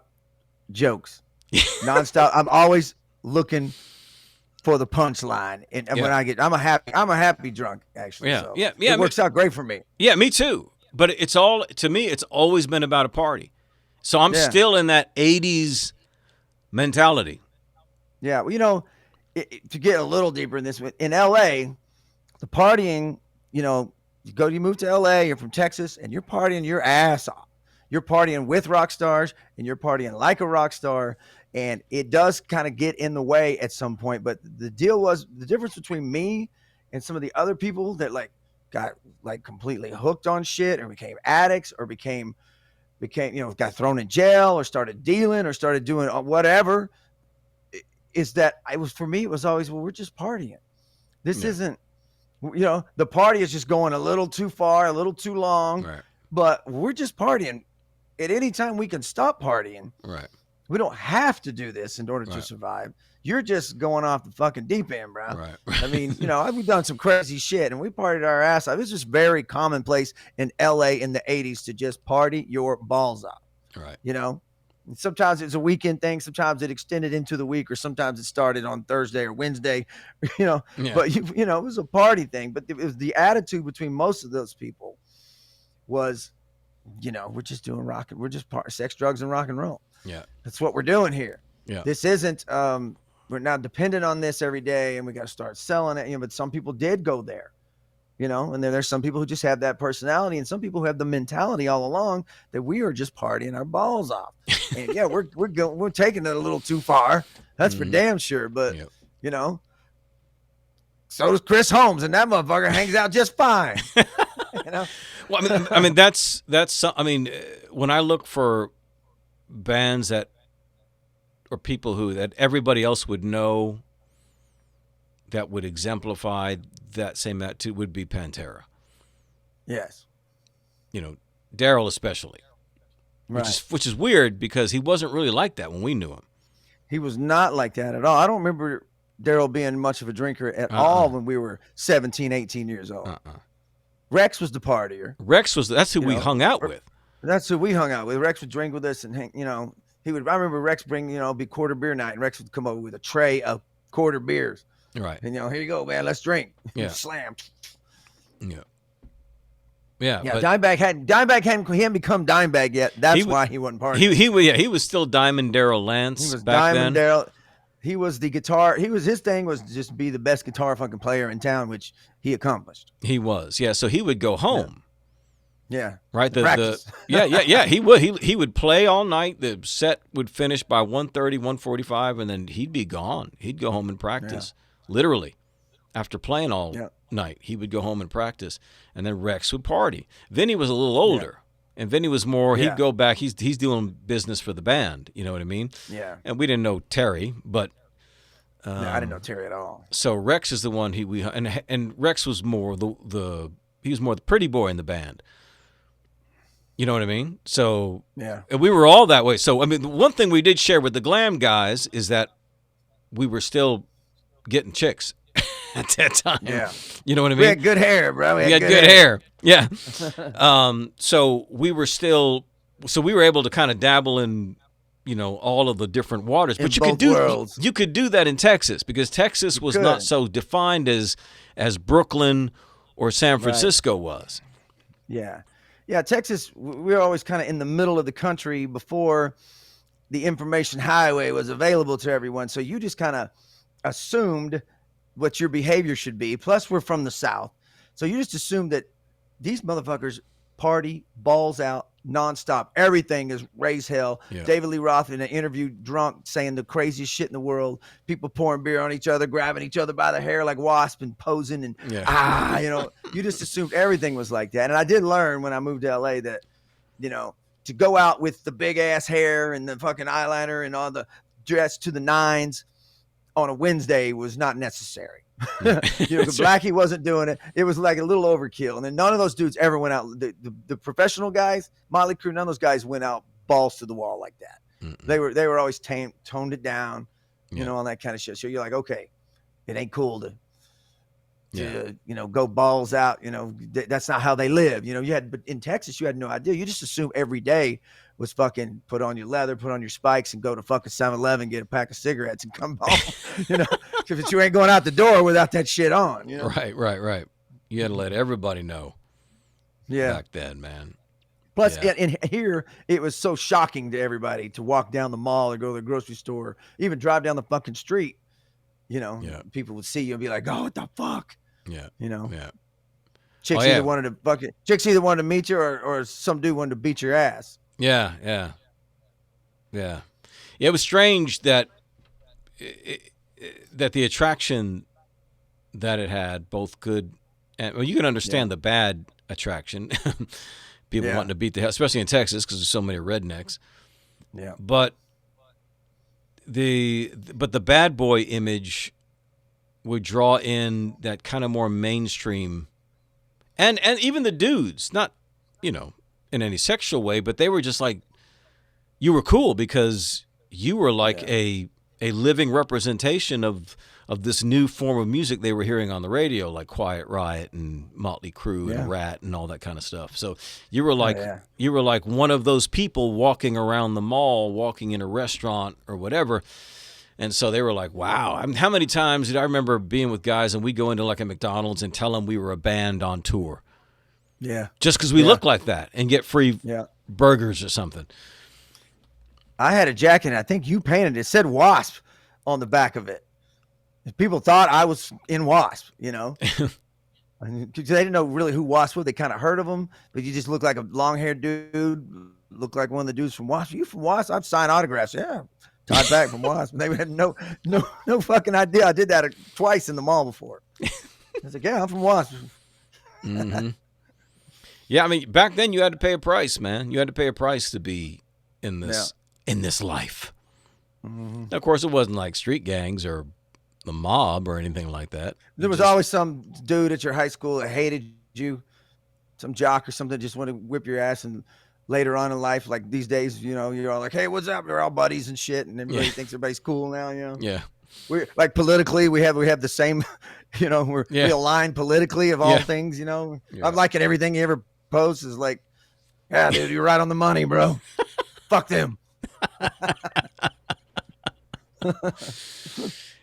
jokes. Nonstop. I'm always looking for the punchline. And when I'm a happy drunk, actually. Yeah. So yeah. It works out great for me. Yeah, me too. But to me, it's always been about a party. So I'm still in that 80s mentality. Yeah. Well, to get a little deeper in this, in LA, the partying, you move to LA, you're from Texas, and you're partying your ass off. You're partying with rock stars, and you're partying like a rock star, and it does kind of get in the way at some point. But the difference between me and some of the other people that got like completely hooked on shit, or became addicts, or became got thrown in jail, or started dealing, or started doing whatever. Is that I was for me? It was always, well, we're just partying. This isn't, the party is just going a little too far, a little too long, Right. but we're just partying. At any time we can stop partying. Right. We don't have to do this in order to survive. You're just going off the fucking deep end, bro. Right. I mean, we've done some crazy shit and we partied our ass off. It was just very commonplace in LA in the 80s to just party your balls off. Right. And sometimes it's a weekend thing. Sometimes it extended into the week, or sometimes it started on Thursday or Wednesday, Yeah. But, it was a party thing. But it was the attitude between most of those people was, we're just doing we're just sex, drugs, and rock and roll. Yeah. That's what we're doing here. Yeah. This isn't, we're not dependent on this every day and we got to start selling it. But some people did go there, and then there's some people who just have that personality, and some people who have the mentality all along that we are just partying our balls off. And yeah, we're taking it a little too far. That's for damn sure. But, so does Chris Holmes, and that motherfucker hangs out just fine. Well, I mean, that's when I look for bands or people that everybody else would know that would exemplify that same attitude would be Pantera. Yes. Daryl especially, which is weird because he wasn't really like that when we knew him. He was not like that at all. I don't remember Daryl being much of a drinker at all when we were 17, 18 years old. Rex was the partier. That's who we hung out with. That's who we hung out with. Rex would drink with us and hang, I remember Rex bring, be quarter beer night, and Rex would come over with a tray of quarter beers. Right. And here you go, man, let's drink. Yeah. Slam. Yeah. Yeah. Yeah. Dimebag hadn't become Dimebag yet. That's why he wasn't partying. He was still Diamond Daryl Lance. He was back Diamond then. Daryl. He was the guitar. His thing was just be the best guitar fucking player in town, which he accomplished. He was. Yeah. So he would go home. Yeah. Right. Practice. Yeah. He would. He would play all night. The set would finish by 1:30, 1:45, and then he'd be gone. He'd go home and practice. Literally, after playing all night, he would go home and practice, and then Rex would party. Then he was a little older, and then he was more. He'd go back. He's doing business for the band. You know what I mean? Yeah. And we didn't know Terry, but I didn't know Terry at all. So Rex is the one and Rex was more he was more the pretty boy in the band. You know what I mean? So and we were all that way. So I mean, the one thing we did share with the glam guys is that we were still getting chicks at that time. Yeah. You know what I mean? We had good hair, bro. We had good hair. Yeah. So we were able to kind of dabble in, all of the different waters. But you could do that in Texas because Texas was not so defined as Brooklyn or San Francisco was. Yeah. Yeah, Texas, we were always kind of in the middle of the country before the information highway was available to everyone. So you just kind of assumed what your behavior should be. Plus, we're from the South. So you just assumed that these motherfuckers party, balls out, nonstop. Everything is raise hell. Yeah. David Lee Roth in an interview, drunk, saying the craziest shit in the world. People pouring beer on each other, grabbing each other by the hair like wasps and posing. And, you just assumed everything was like that. And I did learn when I moved to LA that, to go out with the big ass hair and the fucking eyeliner and all the dress to the nines on a Wednesday was not necessary. Blackie wasn't doing it. It was like a little overkill. And then none of those dudes ever went out. The professional guys, Motley Crue, none of those guys went out balls to the wall like that. Mm-mm. They were always toned it down, all that kind of shit. So you're like, okay, it ain't cool to go balls out. That's not how they live. But in Texas, you had no idea. You just assume every day was fucking put on your leather, put on your spikes, and go to fucking 7-Eleven, get a pack of cigarettes, and come home. Because you ain't going out the door without that shit on. Right. You had to let everybody know. Yeah. Back then, man. Plus, in here, it was so shocking to everybody to walk down the mall or go to the grocery store, even drive down the fucking street. People would see you and be like, "Oh, what the fuck?" Yeah. Yeah. Chicks either wanted to meet you or some dude wanted to beat your ass. Yeah. It was strange that that the attraction that it had, both good And well, you can understand the bad attraction, people wanting to beat the hell, especially in Texas because there's so many rednecks. Yeah. But the bad boy image would draw in that kind of more mainstream, and even the dudes, not in any sexual way, but they were just like, you were cool because you were like a living representation of this new form of music they were hearing on the radio, like Quiet Riot and Motley Crue and Rat and all that kind of stuff. So you were like one of those people walking around the mall, walking in a restaurant or whatever. And so they were like, wow. I mean, how many times did I remember being with guys and we go into like a McDonald's and tell them we were a band on tour? Yeah. Just because we look like that and get free burgers or something. I had a jacket, and I think you painted it. It said Wasp on the back of it. People thought I was in Wasp, Because they didn't know really who Wasp was. They kind of heard of them, but you just look like a long-haired dude, look like one of the dudes from Wasp. You from Wasp? I'd sign autographs. Yeah. Todd Pack from Wasp. They had no fucking idea. I did that twice in the mall before. I was like, yeah, I'm from Wasp. Mm-hmm. Yeah, I mean, back then you had to pay a price, man. You had to pay a price to be in this life. Mm-hmm. Of course, it wasn't like street gangs or the mob or anything like that. There was always some dude at your high school that hated you, some jock or something, just wanted to whip your ass. And later on in life, like these days, you're all like, hey, what's up? We're all buddies and shit. And everybody thinks everybody's cool now, Yeah. We're like politically, we have the same, we align politically of all things, I'm liking everything he ever posts is like, yeah, dude, you're right on the money, bro. Fuck them.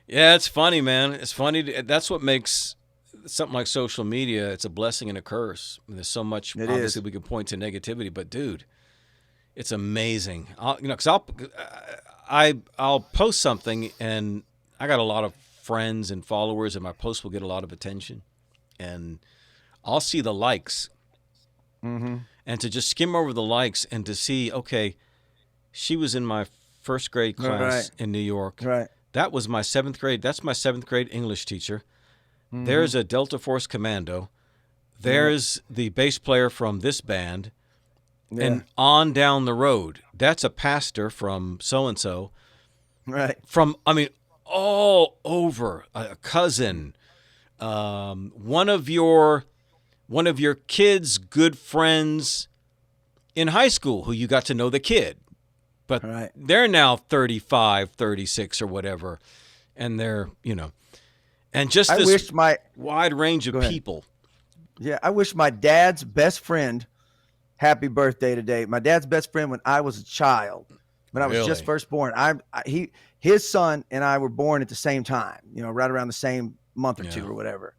Yeah, it's funny, man. It's funny. That's what makes something like social media. It's a blessing and a curse. There's so much. Obviously, we can point to negativity, but dude, it's amazing. Because I'll post something, and I got a lot of friends and followers, and my post will get a lot of attention, and I'll see the likes, and to just skim over the likes and to see, okay, she was in my first grade class in New York. Right. That was my seventh grade. That's my seventh grade English teacher. Mm-hmm. There's a Delta Force commando. There's the bass player from this band. Yeah. And on down the road, that's a pastor from so-and-so. Right. From, all over. A cousin. One of your kids' good friends in high school who you got to know the kid. But they're now 35, 36 or whatever. And they're, and just this wide range of people. Yeah, I wish my dad's best friend happy birthday today. My dad's best friend when I was a child, when I was just first born. His son and I were born at the same time, right around the same month or two or whatever.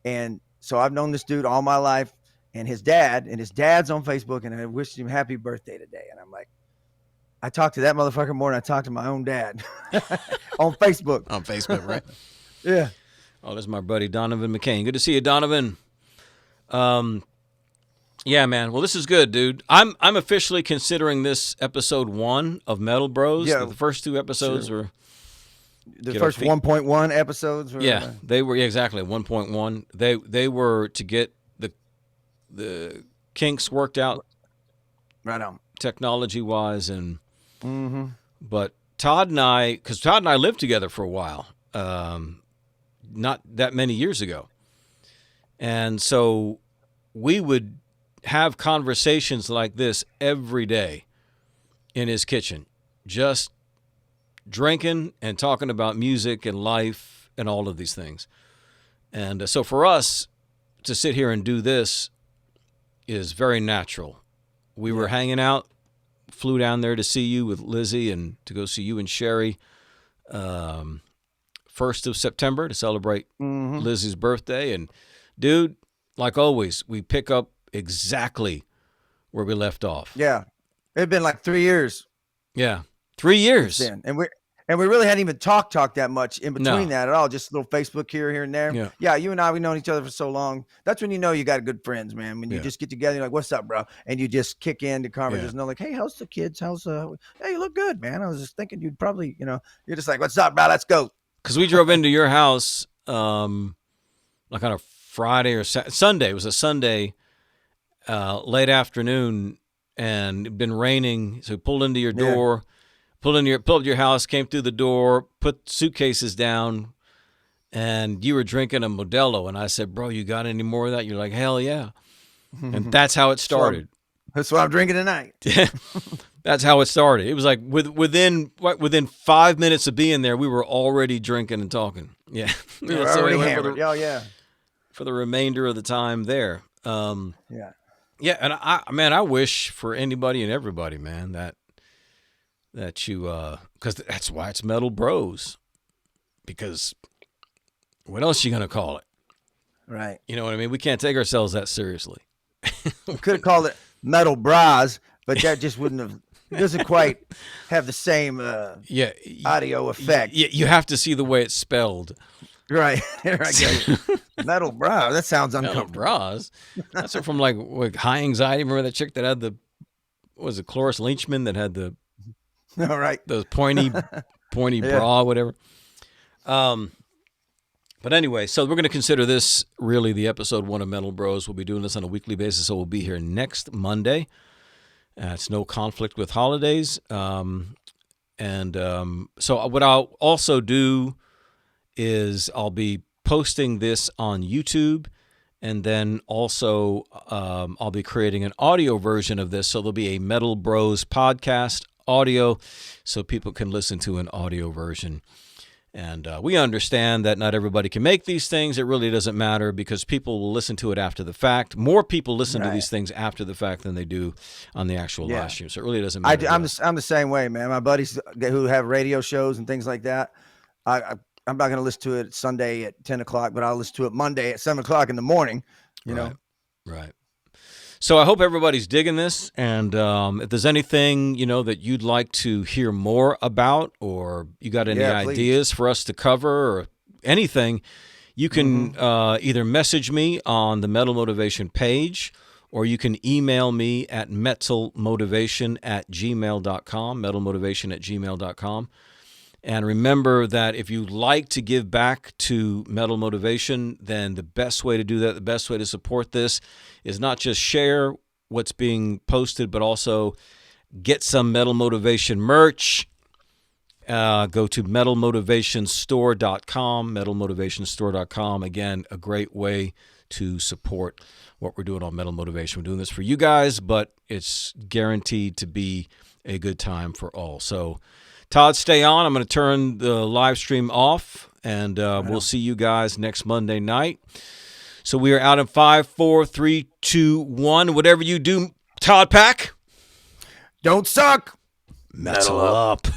And so I've known this dude all my life, and his dad's on Facebook, and I wished him happy birthday today. And I'm like, I talked to that motherfucker more than I talked to my own dad on Facebook. On Facebook, right? Yeah. Oh, that's my buddy Donovan McCain. Good to see you, Donovan. Yeah, man. Well, this is good, dude. I'm officially considering this episode 1 of Metal Bros. Yeah, the first 2 episodes were the first 1.1 episodes. They were exactly 1.1. They were to get the kinks worked out, right on, technology wise, and but Todd and I lived together for a while, not that many years ago, and so we would have conversations like this every day in his kitchen, just drinking and talking about music and life and all of these things. And so for us to sit here and do this is very natural. We were hanging out, flew down there to see you with Lizzie and to go see you and Sherry 1st of September to celebrate Lizzie's birthday. And dude, like always, we pick up exactly where we left off. Yeah. It'd been like 3 years. Yeah. 3 years. And we really hadn't even talked that much in between that at all. Just a little Facebook here and there. Yeah. You and I, we've known each other for so long. That's when you know you got good friends, man. When you just get together, you're like, what's up, bro? And you just kick into conversations. And they're like, hey, how's the kids? Hey, you look good, man. I was just thinking you'd probably, you're just like, what's up, bro? Let's go. Because we drove into your house like on a Friday or Sunday. It was a Sunday, late afternoon, and it'd been raining. So we pulled into your door, pulled up your house, came through the door, put suitcases down, and you were drinking a Modelo. And I said, bro, you got any more of that? You're like, hell yeah. And that's how it started. That's what I'm drinking tonight. That's how it started. It was like within 5 minutes of being there, we were already drinking and talking. Yeah. We were already hammered. For the remainder of the time there. Yeah. Yeah, and I wish for anybody and everybody, man, that you, because that's why it's Metal Bros. Because what else are you gonna call it? Right. You know what I mean? We can't take ourselves that seriously. We could have called it Metal Bras, but that just wouldn't have. It doesn't quite have the same audio effect. You have to see the way it's spelled. Right. There I go. Metal Bra. That sounds uncomfortable. Metal Bras. That's from like High Anxiety. Remember that chick that had Cloris Leachman that had all right, those pointy bra, whatever. But anyway, so we're going to consider this really the episode 1 of Metal Bros. We'll be doing this on a weekly basis, so we'll be here next Monday. It's no conflict with holidays. So what I'll also do is I'll be posting this on YouTube, and then also I'll be creating an audio version of this. So there'll be a Metal Bros podcast audio so people can listen to an audio version. And we understand that not everybody can make these things. It really doesn't matter because people will listen to it after the fact. More people listen to these things after the fact than they do on the actual live stream. So it really doesn't matter. I'm the same way, man. My buddies who have radio shows and things like that, I'm not going to listen to it Sunday at 10 o'clock, but I'll listen to it Monday at 7 o'clock in the morning, you know? Right. So I hope everybody's digging this. And if there's anything, that you'd like to hear more about, or you got any ideas for us to cover or anything, you can either message me on the Metal Motivation page, or you can email me at metalmotivation@gmail.com, metalmotivation@gmail.com. And remember that if you'd like to give back to Metal Motivation, then the best way to do that, the best way to support this is not just share what's being posted, but also get some Metal Motivation merch. Go to metalmotivationstore.com, metalmotivationstore.com. Again, a great way to support what we're doing on Metal Motivation. We're doing this for you guys, but it's guaranteed to be a good time for all. So, Todd, stay on. I'm going to turn the live stream off, and we'll see you guys next Monday night. So we are out in 5, 4, 3, 2, 1. Whatever you do, Todd Pack, don't suck. Metal up.